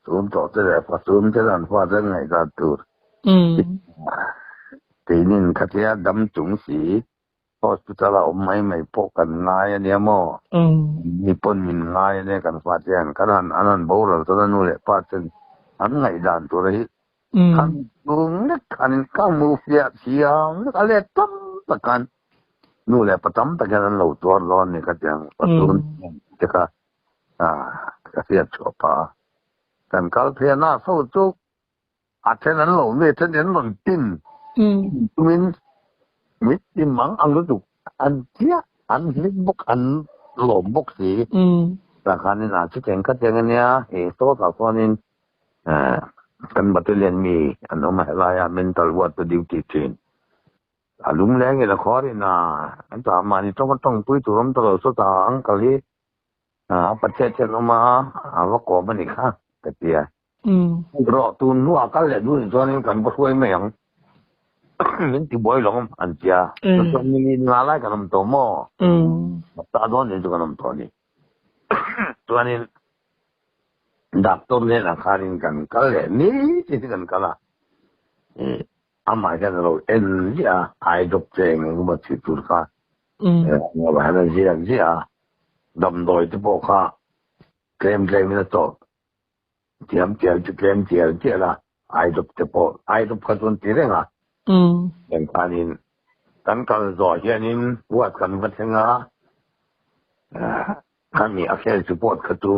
[SPEAKER 3] ซูมต่อจะแหละป้าซูมจะนั่นป้าจะไงก็ตัวทีนี้ขัดแย้งดำจุงสี hospitalไม่พกกันง่ายเนี่ยหมอมีปนมินง่ายเนี่ยกันฟาดเจนกันอันนั้นบอกเราตอนนั้นนู่นแหละฟาดเจนอันไงด่านตัวนี้ขันดุงนักขันข้างมือเสียเสียงอะไรตั้มตะกันนู่นแหละประจำตะกันนั้นเราตัวร้อนเนี่ยก็ยังประตูจะก็ก็เสียชั่วป่ากันก็เพียหน้าสู้จุกอาจจะนั้นเราเนี่ยฉันเห็นหล่นติ้นมิดที่มังอันรู้จุกอันเจี๊ยอันลิบกอันหลอมบกสีแต่การนี้นะที่เจ๋งก็เจ๋งอันเนี้ยโซ่สาวคนนี้กันบัตรเรียนมีอันนั้นมาอะไรmental water duty train ลุงแรงละครนี่นะอันต่อมานี่ต้องปุ้ยตุรมตลอดสุดทางกะลีประเทศเช่นมาว่าก่อมันอีกค่ะแต่เดียรอตูนหัวกันเลยดูตอนนี้กันก็ช่วยไม่ยังนี่ที่บ่อยหรอกอันเจ้าตอนนี้งานอะไรกันน้ำตัวหม้อตาโดนนี่ตัวน้ำตัวนี้ตัวนี้ดับต้นเนี่ยนะคารินกันกันเลยนี่ที่กันกันละอามาแค่เราเนี่ยไอ้ดอกเจงก็มาที่ตุรกาว่าแบบนั้นเสียดำโดยที่บอกว่าเคลมนี่ตัวเตรียมเจียจะเคลมเจียละไอ้ดอกที่บอกไอ้ดอกพัฒนตีเร่งอ่ะอย่างคารินกันกันจ่อเช่นนี้วัดกันวัดเงาข้ามีอาชีพสปอร์ตขัดู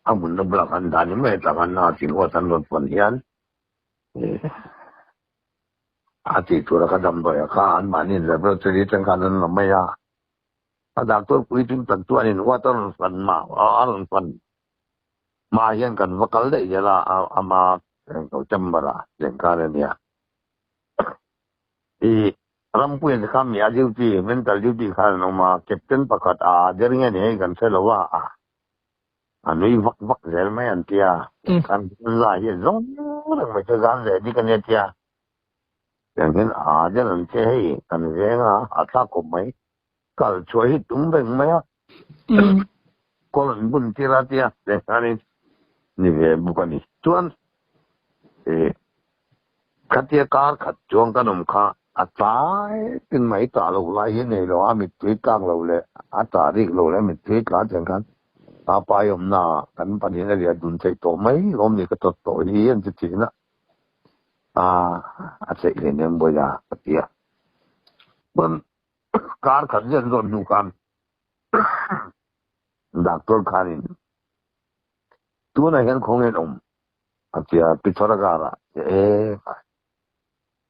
[SPEAKER 3] อามุนนับลักอันดานี่ไม่ต่างกันนะสิ่งว่าสันโดษปัญญาอาทิตย์ตัวละก็ดำโดยข้าอันมานี่แต่เราจะรีบจังการนั้นเราไม่ยากถ้าดักตัวคุยถึงตันตัวนี่ว่าต้องฟันมาฟันมาเห็นกันว่ากันเลยจะละอามาเขาจำบละเรื่องการเนี่ยรำพูนที่ข้ามีอายุที่mental dutyข้าน้องมาแคปเทนประกาศเดี๋ยวนี้เนี่ยกันเสร็จแล้วว่าอันนี้วักเสร็จไหมอันเดียกันไล่ยังร้องเรื่องไม่ใช่การเสร็จนี่กันเนี่ยเดียอย่างเช่นเดี๋ยวนั้นเช่ให้กันเรื่องตาคมไหมก็ช่วยตุ้มเบ่งไหมคนบุญที่รัตยาเรื่องนี้นี่เว้ยบุคคลนี้ส่วนขัดเยการขัดจวงกันข้าตายเป็นไหมตาเราไล่เห็นเลยเราไม่ถือกลางเราเลยตาเรียกเราแล้วไม่ถือกลางจังกันไปยมนากันปัญญาเรียดุนใจโตไหมลมนี่ก็โตเฮียนจริงๆนะอาจจะเรียนยังบ่อยปฏิยามันการขัดเย็นโดนดูกันดักตัวขานินตัวไหนกันคงเห็นอาจจะพิจารณาละ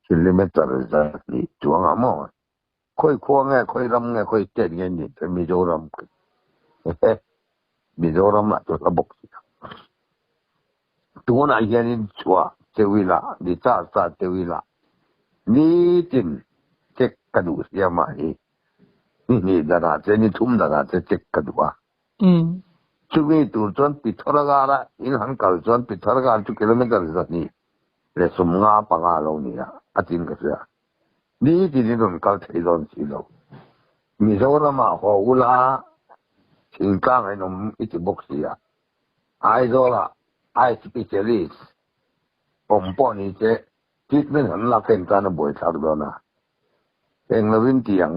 [SPEAKER 3] kilometer exactly จวงอ่ะมั้งค่อยควงไงค่อยรำไงค่อยเต้นไงนี่แต่มีโจรำมีโจรำละตัวระบบตัวไหนยันชัวเทวิละดิจ่าเทวิละนี่จริงเช็คกระดูกเสียมานี่ดาราเจนี่ทุ่มดาราเจเช็คกระดูกช่วงนี้ตัวจนปิดทรการะอินหันกัลจนปิดทรการจุกิโลเมตรสักนี่เลยสมงาปังอาลงนี่นะอาทิตย์ก็เสียนี่ที่นี่โดนกัลที่โดนสิโลมีโซรามาหัวอุลาสิงคางไอ้หนุ่มอิติบกเสียไอโซล่าไอสเปเชียลิสต์ผมป้อนนี่เจ๊ทิศไม่เห็นลักเห็นการบ่อยสักดนะเองละวินเตียง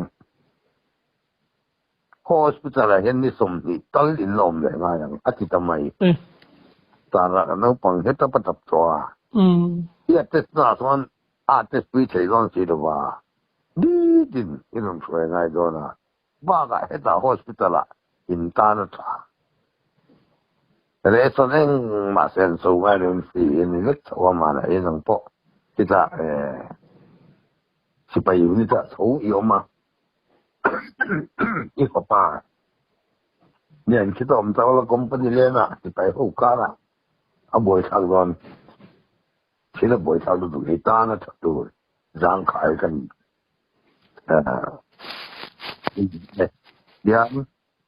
[SPEAKER 3] hospital เห็นนี่สมนี่ตั้งอินลมเลยมาอย่างอาทิตย์ทำไมตาละนั่งฟังเห็นตาประทับตัวเทสต์น่ะส่วนเทสต์วิจัยลองสิดูว่าดีจริงที่เราช่วยง่ายด้วยนะบ้าก็เห็นตา hospital อินตานะท่าแต่เรื่องนั้นมาเซ็นสูงอะไรนี่ก็ชัวร์มาเลยยังพอที่จะสิไปอยู่นี่จะสูงอยู่มาอีกป่าเนี่ยคิดว่าผมจะเอาละกรมปฏิเลียนะสิไปหูกาละเอาบ่อยทางโดนคิดว่าบ่อยทางโดนเหตุการณ์นะดูจางขายกันเดี๋ยว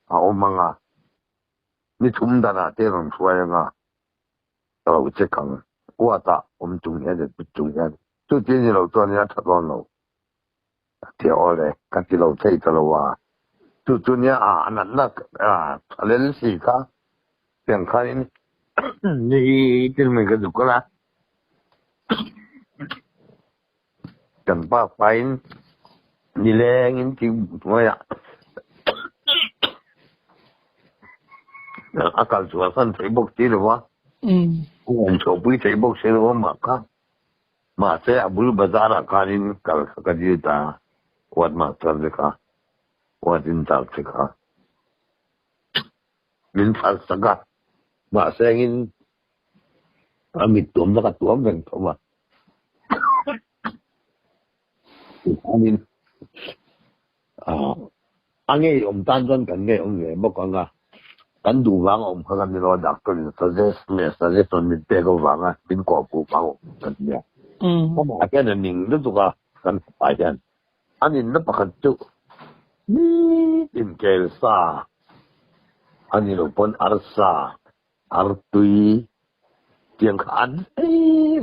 [SPEAKER 3] เอามังอ่ะนี่ทุ่มดานะเท่านั้นช่วยงาเราเช็คกันว่าตาผมจุงเนี่ยเด็ดจุงเนี่ยทุกทีนี่เราตัวนี้ทัดลองเราเที่ยวเลยกันที่เราใช้ตลอดว่าทุกๆเนี่ยนั่นนะเล่นสิค่ะเพียงแค่นี้นี่ที่มันก็ดูก็ละกันป้าไป นี่แหละงินที่ว่า akal suasan sai bok ti lo wa ko so pui sai bok se lo ma ka ma se abul bazara kanin kal ka ji ta wat ma tar de ka wat in ta se ka min fal saga ma se ngin amit tum da ka tuam ben ko ma anin ange tan don kan nge nge bok ka kan du wang om ka kan lo dak to suggest on mit pe go wang a bin ko pu pa kan ya ko ma ka na ning du ka kan pa jan anin na pa kan tu ni in kel sa ani lo pon arsa artui tiang khan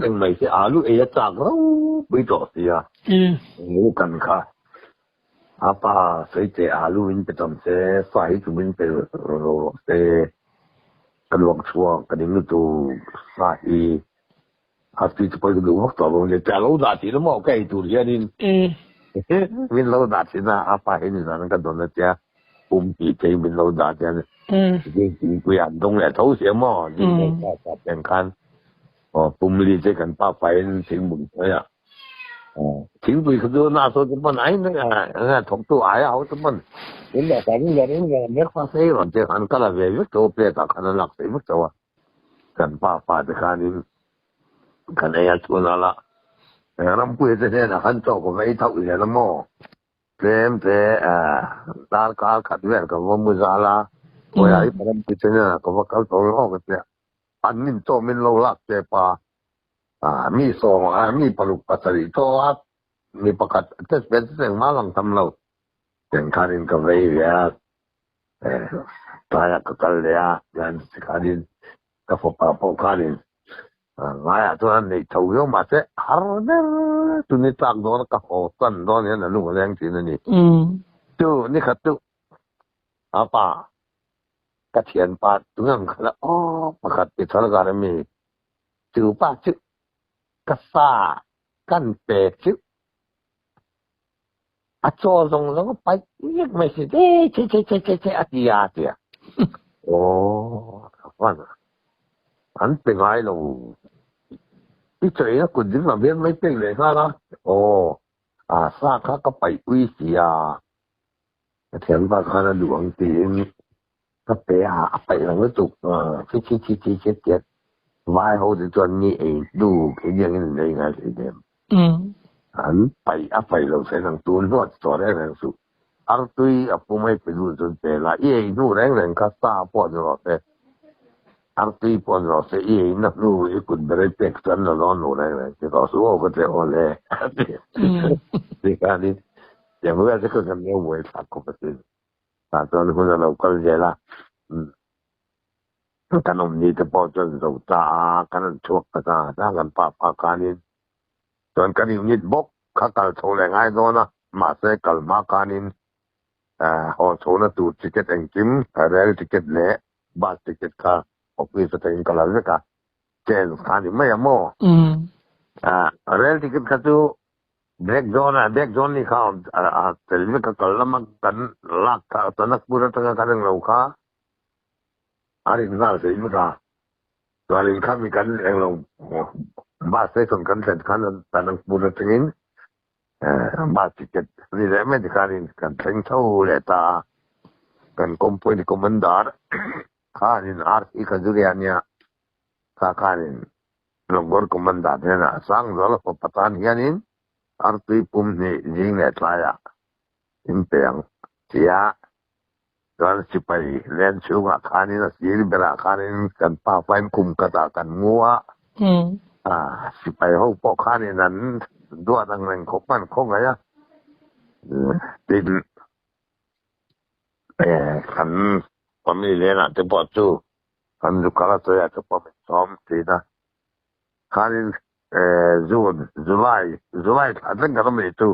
[SPEAKER 3] nang mai se alu e ya chak ro bi to sia ngu kan kha apa sai te alu in pe tom se sai tu min pe ro se kan wang chua kan ing tu sai ha ti tu pe du ho to lo le ta lo da ti lo mo kai tu ya nin min lo da ti na apa in na kan don na tia pi te min lo da tia ji ku ya dong le thou sia mo ni ka pen kan li te kan pa pa in sing mun ya chính vì cái đó na số chúng mình ấy nó thuộc tu ai áo chúng mình đến là cái biết phát sinh rồi chứ anh cái là về viết chỗ về ta cái là lạc viết chỗ cần pa thì cái này chỗ nào là làm quê thế này là anh cho có mấy thầu gì lắm mò thêm thế đa cả khát về cái vô mua ra là rồi ấy mà làm cái này là có cái tổ nó cái anh mình cho mình lâu lạc thế paมีสองมีปลุกปัสสาวะตัวมีประกาศเทศเป็นเสียงมาลังทำเราอย่างคารินกับเวียตายกับกัลเลียอย่างคารินกับพวกพวกคารินง่ายตัวนั้นนี่ถูกยกมาเสียฮาร์เดอร์ตัวนี้จากโดนกับโอตันโดนเนี่ยนะลุงแรงจริงนี่ตัวนี่ขัดตัวป้ากระเทียนป้าตัวนั้นขัดอ๋อประกาศติดสถานการณ์มีจู่ป้าจู่กษากันเป็ดชิอาจารย์ส่งแล้วก็ไปยังไม่ใช่เช่อาทิตย์เดียวโอ้ฟังอันเป็นไงล่ะพี่เจ๋อคุณดึงมาเบี้ยไม่เป็นเลยครับโอ้ซาข้าก็ไปวิเสียเถียงว่าข้าหลวงตีนก็ไปหลังก็ตุกชิเจ็ดวายเขาจะจนนี่เองดูแค่ยังไงไงสิเดมอันไปเราใช้ทางตัวนวดต่อได้แรงสุดอันตุยปุ๊ไม่ไปดูจนเจละเอ้ยนู่แรงคัสตาปอนเราเตอันตุยปอนเราเสียเอ้ยนักนู่ไอ้คุณไปได้เป็กสันแล้วนู่แรงจะต่อสู้ก็จะอ่อนเลยสิการนี้อย่างเมื่อจะก็ทำเนื้อวัวสักคนเป็นแต่ตอนนี้คนเราก็เจละขนมนี้จะพอจนเราตากันชกตาถ้ากันปาการนี้จนกันอยู่นิดบกข้ากันโชว์แรงง่ายโน่นะมาเสกลมาการนี้พอโชว์นะตูดติเกตเองจิมเรลติเกตเละบาสติเกตค่ะออกไปสเต็งกันแล้วก็เจนการนี้ไม่ยามเรลติเกตค่ะตูเบรกโซนนี่เขาเซลล์ก็กลับมากันลักค่ะตอนนักบุรุษต่างกันเราค่ะอารินน่าเสียมั้งค่ะตอนนี้ข้ามีกันเองเราบ้านเซ็กซ์กันเสร็จกันตอนนั้นบุรุษทิ้งบ้านติดนี่แหละไม่ได้การินกันเซ็งเท่าเลยตากันคอมพานีคอมมานดาร์ข้านินอาร์อีกันจุดนี้ข้านินลงกอร์คอมมานดาร์เนี่ยนะสังดอลก็ปัตตานีนินอาร์ตุยปุ่มนี่ยิงเนี่ยทลายอินเปียงเสียตอนสิไปเล่นชูงาคานี่นะสีริเบราคานี่กันป้าไฟคุมกระตากันงัวสิไปห้องปอกคานี่นั้นด้วยทางแรงของมันคงไงติดขันผมมีเรียนอ่ะจะปอดจูขันจุกาลตัวอยากจะปอดซ้อมทีนะคานี่จุลายอันนั้นก็ต้องมีจู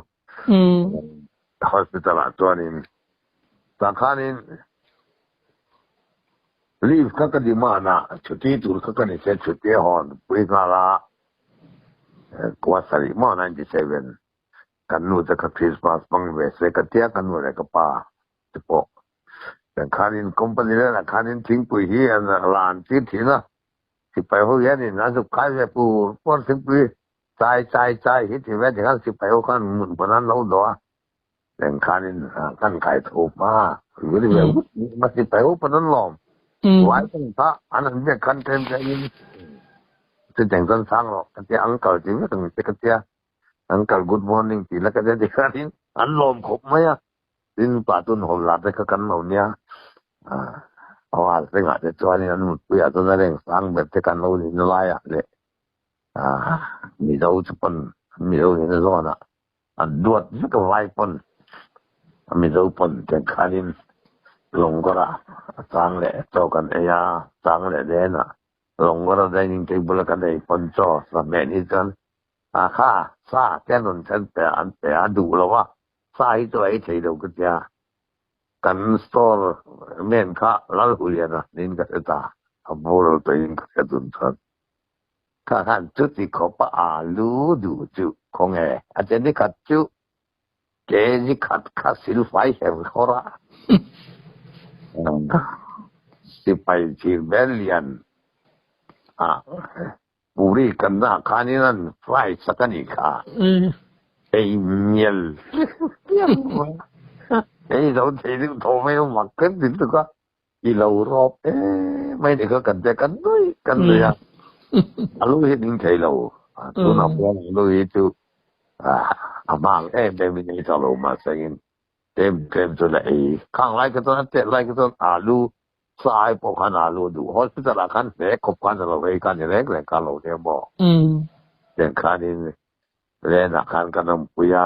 [SPEAKER 3] hospital ตัวนี้ตาคานินลีฟก็ดีมานะชุดที่ตัวก็นี่เสร็จชุดที่ฮอนปีนาลากว่าสริมา97 กันนู่นจะคริสต์มาสบังเวสเลยกันเตี้ยกันนู่นอะไรก็ป่าจะปอกแต่คานินคอมพานีนั่นคานินทิ้งปุ๋ยที่อันลานที่ถิ่นนะที่ไปเขาเยอะนี่นะสุดท้ายจะปูป้อนทิ้งปุ๋ยใจที่ที่แม้ถึงขั้นสิไปเขาขั้นหมุนปนันเราดัวแต่คานินขั้นไก่ถูกมาหรือที่แบบมาสิไปเขาปนันหลอมไว้ตั้งท่าอันนั้นเนี่ยคันเต็มใจยินจะแต่งต้นสร้างหรอกกันเตี้ยอังเกิลจริงก็ต้องกันเตี้ยUncle, good morning. Tila ka dyan, dikarin. Anlom ko maya. Din patun ho late ka kan mo niya. Awal se nga de tuani anu puya to na ring sang bete kan lo ni laya le. Mi dau chupan mi dau ni zona. An duat ju ka vai pon. Mi dau pon ten kanin longgora sang le to kan eya sang le de na. Longgora dining table kan dai pon cho sa me ni kan. ข้าซาแกนนฉันแต่ดูแล้วว่าซาที่ตัวไอ้เฉยเราก็จะกันสตอร์เมนข้าแล้วหุยนะนี่ก็จะตาขบวนเราตัวเองก็จะตุนทันข้าท่านจุดที่ขบลูดูจุของเออาจารย์นี่ขัดจุเจนี่ขัดข้าสิลไฟเห็นเขาละสิไปที่เบลเลียนบุรีกันนะคานี่นั่นไฟสักนิค่ะไอ้เมียลไอ้เราเที่ยวโทรไม่รู้มักกันถึงตัวก็อีเรารอบไม่ได้ก็กันแต่กันด้วยกันเลยอ่ะลูกเห็นใครเราตัวนับวันลูกเห็นตัวบางแบบนี้จะเรามาเซ็งเต็มตัวเลยข้างไรก็ตัวนั้นเตะไรก็ตัวลูสายพวกขนาดรู้ดูฮอสพิทอลคันเด็กขบกันเราไปกันอย่างไรก็เลยการเราเนี่ยบอกเด็กขานี่เล่นอาการกันน้ำปุย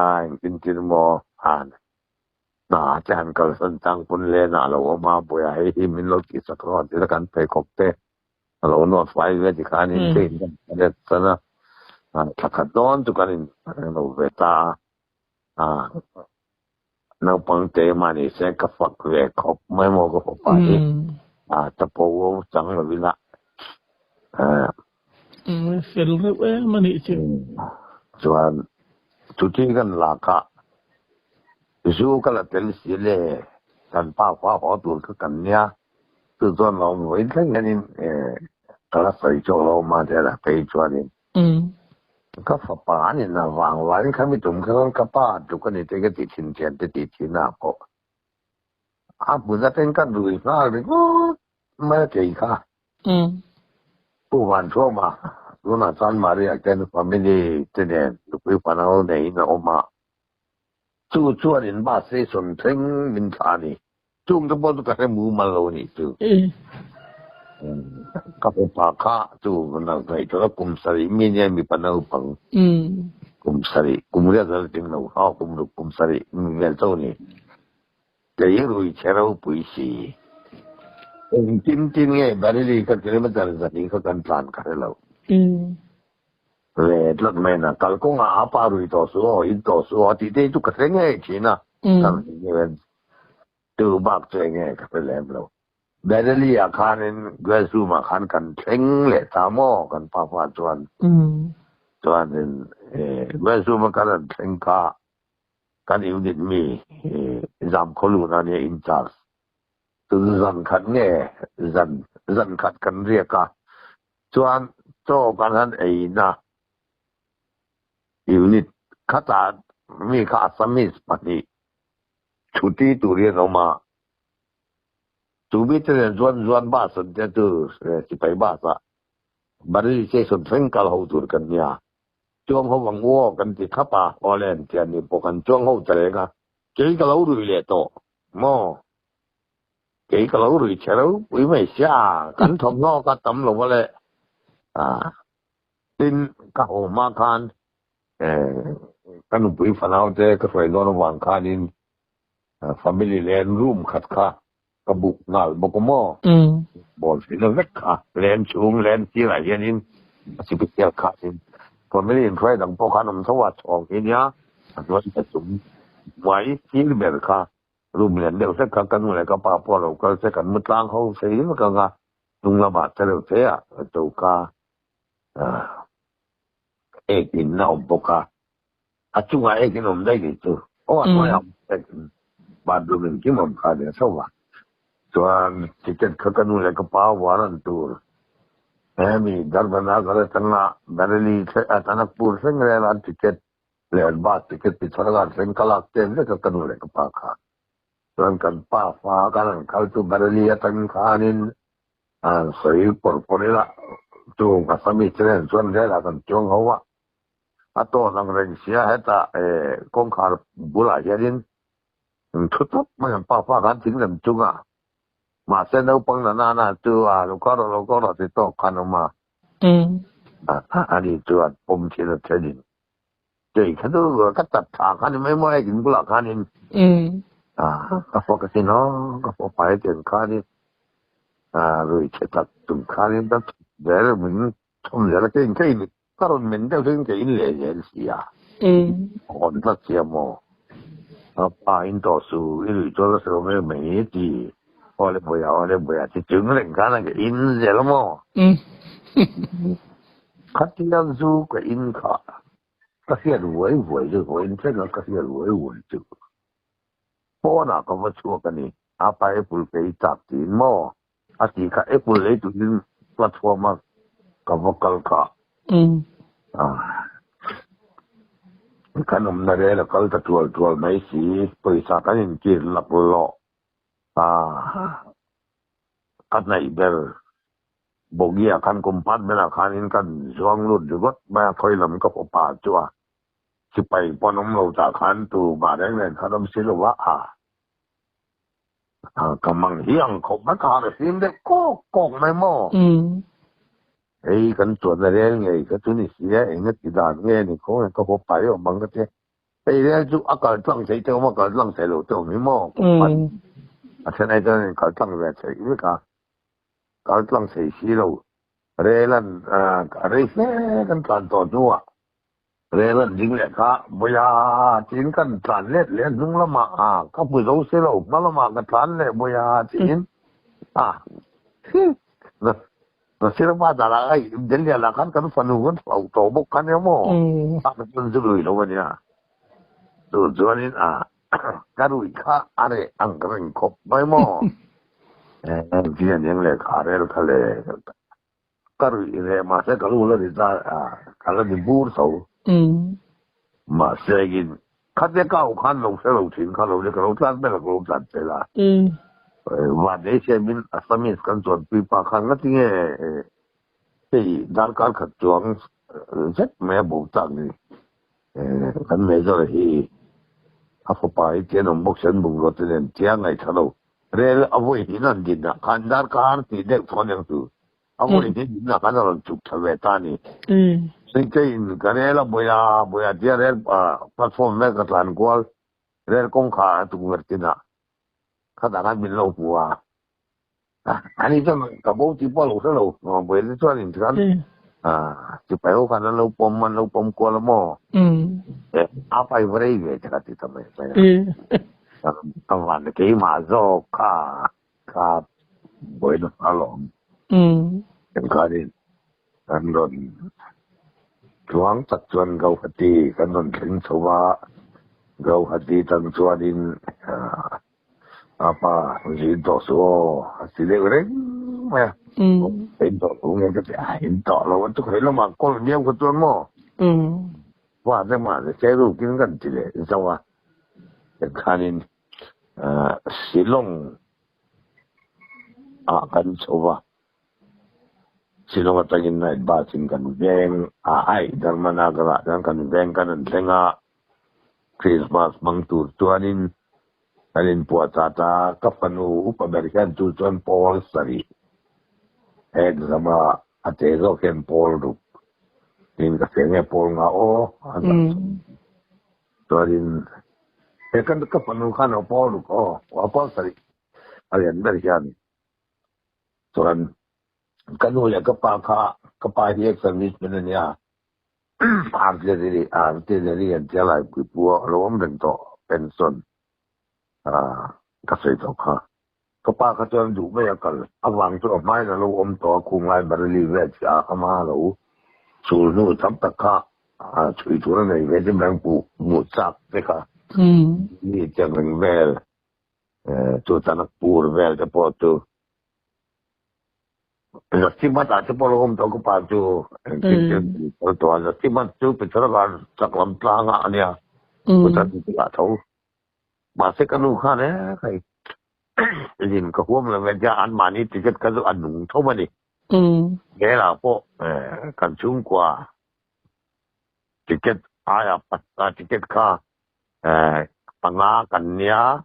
[SPEAKER 3] กินหมอน่าจะหันกันสันจังคนเล่นเราออกมาปุยให้มินโลกิสกอตที่ละกันไปขบเตะเราโน้ตไฟเวทีขานี่เต้นกันเด็ดซะนะถ้าขัดโดนทุกคนเราเวตานักปังเตมานี่เสกฝักเวกขบไม่มองก็พอไปจะโปจังเลยวิละ
[SPEAKER 1] เสร็จแล้วมันนี่จริง
[SPEAKER 3] ส่วนทุกที่กันหลักะจู่ก็ละเต็มสิเลยกันป้าฟ้าหัวตัวกันเนี่ยตัวส่วนเราไม่ได้เงินก็ละใส่โจเรามาเดี๋ยวละไปจวนนี่ก็ฝาป่านี่นะวางไว้ข้าไม่ตุ่มข้างกับป้าทุกคนนี่เด็กติดทิ้งเทียนติดทิ้งหน้าพอบุญจะเป็นกันดูอีกแล้วเลยก็ไม่เจ๋งค่ะผู้วันชั่วมารู้น่าจันมาเรียกแต่ในความไม่ดีเนี่ยลูกพี่ปนเอาไหนนะออกมาจู่ๆนี่บ้าเสียส่วนทิ้งมินทานี่จุ่มตะบนตุกให้มูมาโลนี่จู่กับปากข้าจู่มันอะไรตัวกุมสรีมีเนี่ยมีปนเอาปังกุมสรีกุมเรียกอะไรจริงเรากุมสรีมีเรื่องเจ้านี่แต่ยังรู้เชื่อเราปุยสีจริงไงบริลีก็จะไม่ได้จะนี่เขาการพลานกันแล้วเลยรถไม่นะกัลกงอาปารุยต่อสู้อินต่อสู้ที่เด็กทุกคนไงชีนะทำอย่างนี้ตัวบักตัวไงก็เป็นแล้วเราบริลีอาคารนั้นก็สู้มาคันกันเช่งเลยตามอกันป้าจวนนั้นก็สู้มากันเช่งกันอยู่ดิมีจำคนรู้นั่นเนี่ยอินชาร์ตัวจันขัดเนี่ยจันขัดกันเรียกจวนโจกันนั้นนะอยู่นี่ข้าตามีข้าสมิสปฏิชุดที่ตัวเรียนออกมาตัวบิดเนี่ยจวนบ้าสันเจตัวที่ไปบ้าซะบริษัทส่วนเพ่งกัลหูตัวกันเนี่ยช่วงเขาหวังว่ากันที่ข้าป่าออเลนเทียนนี่พวกกันช่วงเขาจะเรียกเกี่ยวกับเราดูเลยโตมอเกี่ยวกับเราดูเชื่อเราไม่เชื่อกันทำนอกก็ตำลงมาเลยดินก็ออกมาคันกันปุยฝันเอาแต่ก็ไฟโดนวางคันินfamily เลนรูมขัดค่ะกระบุกหน่อยบกมอบอลสินเล็กค่ะเลนสูงเลนที่ไหนยันนินสิบเกียร์ค่ะสิfamily ไฟดังพวกขนมสวัสดิ์ออกเนี้ยตัวจะสุ่มไว้ที่เบลค่ะรูมเลนเดี๋ยวเสกกันนู่นเลยก็ป้าพ่อเราก็เสกกันมุดล้างเขาเสียมันก็ลุงละบาดเฉลียวเสียตัวกาเอกอินน่าอุปกา chung ai cái nôm đây thì tôi tôi học bạn tôi mình kiếm một cái để sao vậy cho ticket khắc nu lại cái bao varan tour em darbana cái thằng Berlin Tanakpur से người là ticket ले बात ticket thì थोड़ा सा संकल्प tem ले khắc nu lại cái bao khá rồi cần bao phá cái này kalau tu Berlin tăng khanin sấy por là tu cái sami trên xuân thế là cần chung hoa atau nang Indonesia heta công khai bula jadi tutup macam apa kan tinggal juga masa nau pang nana tu lokal itu kan rumah ani tu pom cina jadi jadi kan tu kata kan memang ingin bula kan ini apa kesino apa pahit yang kan ini rồi cetak tu kan ini tu dari mungkin cuma dari kain ini kalau mendak kain kain le sia kontrak siamo apa intosu itu jual sesuatu menjadi oleh boya si junglen kan ke in jelmo katian zu ke in ka kasih ruai tu in cina kasih ruai tu pona kamu cuak ni apa Apple Pay tapi mo asyik Apple itu in platform kamu kalka kan umnare la kal ta tual mai si paisa kan in kir la polo kan nai ber bogia kan kumpat bela kan in kan zuang lut jugot ba khoi lam ka pa chua si pai ponom lo ta kan tu ba dang len khanom silwa kamang hiang ko ba ka le sim de ko mai mo kan tuan dari ni ke Tunisia ingat tidak ni ko ko pai o bang ke ai dia ju akal tlang sai tu ma ka tlang sai lo tu ni mo现在这搞当的这一个搞当谁西喽，热人热些跟战斗住啊，热人进来卡，不呀，进跟战烈连中了嘛他不都是喽，那了嘛个战烈不呀进那现在把咱那个人家那看跟分户做不看的么，真是累了我呢，就昨天Karui ka are angkring kop mai mo jian yang le kare kale karui le ma se kalu le da kala di bur so ma se gin kade ka kan lo se lo tin ka lo le ka lo tan be lo tan pe la wa de se min asami kan zon pi pa kan ga ti e dar kar khat chuang jet me bu tang ni kan me zo hi apa pai tiada mungkin bunga tu dan tiang ay thalo rel avoid hinan din na kandar kar ti dek phone yang tu avoid din na kan orang cuk thawe tani singkain karela boya dia rel platform me katlan kwal rel kong kha tu ngerti na kata kan min lo bua ani jam ka bo ti bo lo lo boy le chuan in kan ti pai o kan lo pom ko lo mo apa ibrei ve chakati tamai taman ke ma zo ka bueno alom karin andon chuang tak chuan gau hati kanon thing chowa gau hati tang chuanin apa ji do so asile reng ma do ung ke ai do lo tu khoi lo ma ko niam ko chuan moว่าได้มาใช้รูปกินกันทีเลยใช่ว่าแต่คานินสิลงกันโชว่าสิลงตั้งยินในบ้านสิกันแบงไอ้ดาร์มานากระดังกันแบงกันนั่นเองคริสต์มาสมังตูตัวนินปัวตาตากับปนูอุปบริการตูจวนพอลสรีสมาอาเจโซเคนพอลรูin kasengnya pol nga torin kan ka panukan pol ko apa sari alian berian toran kanu ya kapa dia service benanya artillery yang jalan puo lom bento pension kasai to ka kapa ka ton du me yakal awang to mai na lo om to kung lai barli ve cha ama lo sul nu tam taka chui tu na ve de bang pu musak mereka ni jangan vel tu tanah pur vel cepat tu Nasimat aja polong tahu ke paju tu nasimat tu pencerahan caklam pelanga ni kita tidak tahu masih kan luka ni kayak izin kehuam lah kerjaan mani tiket kalau anung tahu mana dia lah po kan cungkua tiket ayah pasta tiket ka pengakan dia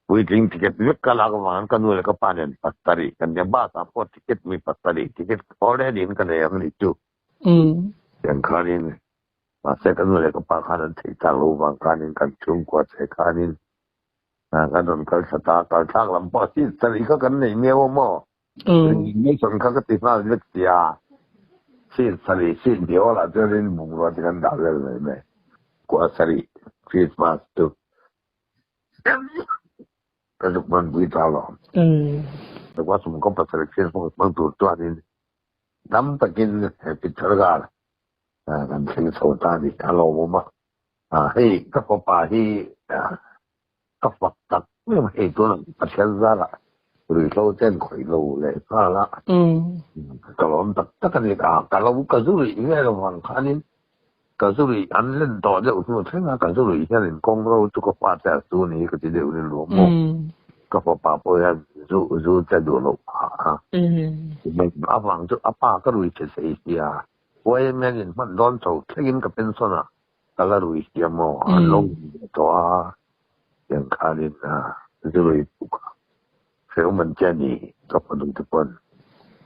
[SPEAKER 3] waiting tiket wik kalagaman kanula ka panen pastari kanya basa po tiket mi pastari tiket already in kana yang itu yang kanin masa kanula ka pakanan tikta lubang kanin kan cungkwa sa kanin kanon kal sata kal tak lampas si sari ka kanay mewa mo may son ka katisna lit siya si sari si diola dyan bumura tikan dawel na may kuwa sari Christmas tu Kesukupan berita Allah. Lepas semua pasal Christmas mentur tuan ini, nampakin picarakan, kan sing saudari kalau mama, hei kapapa kapak memang itu nak pasal zara, beritahu jen koi lo le zara. Kalau tak kan ni kalau bukan zuri ini ada orang kanin. Kasuri anlen to je usu thenga kasuri hian kong ro chu ko pa ta su ni ko ti de ni lo mo ko pa po ya zu ta do lo ha me awang chu apa ka rui che sei sia wei men in man don so thin ka pen so na kala rui sia mo an long to a yang khalin na zu rui pu ka se man ja ni ko pa dum te pon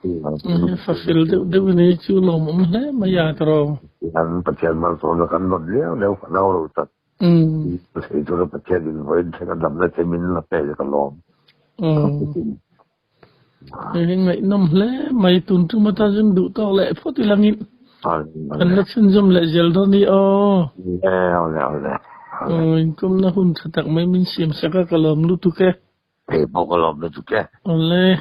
[SPEAKER 1] Fasil de ni chu lo mom le ma ya tro
[SPEAKER 3] yang pasien man so kan lo leo fa na ro ta se to pasien ni voi se kan dam na se min la pe ka lo
[SPEAKER 1] ngai nom le mai tun tu mata jin du to le pho ti langin an la chen jom le gel do ni o kum na hun tak mai min sim sa ka kalom lu tu ke
[SPEAKER 3] po kalom lu tu ke
[SPEAKER 1] ole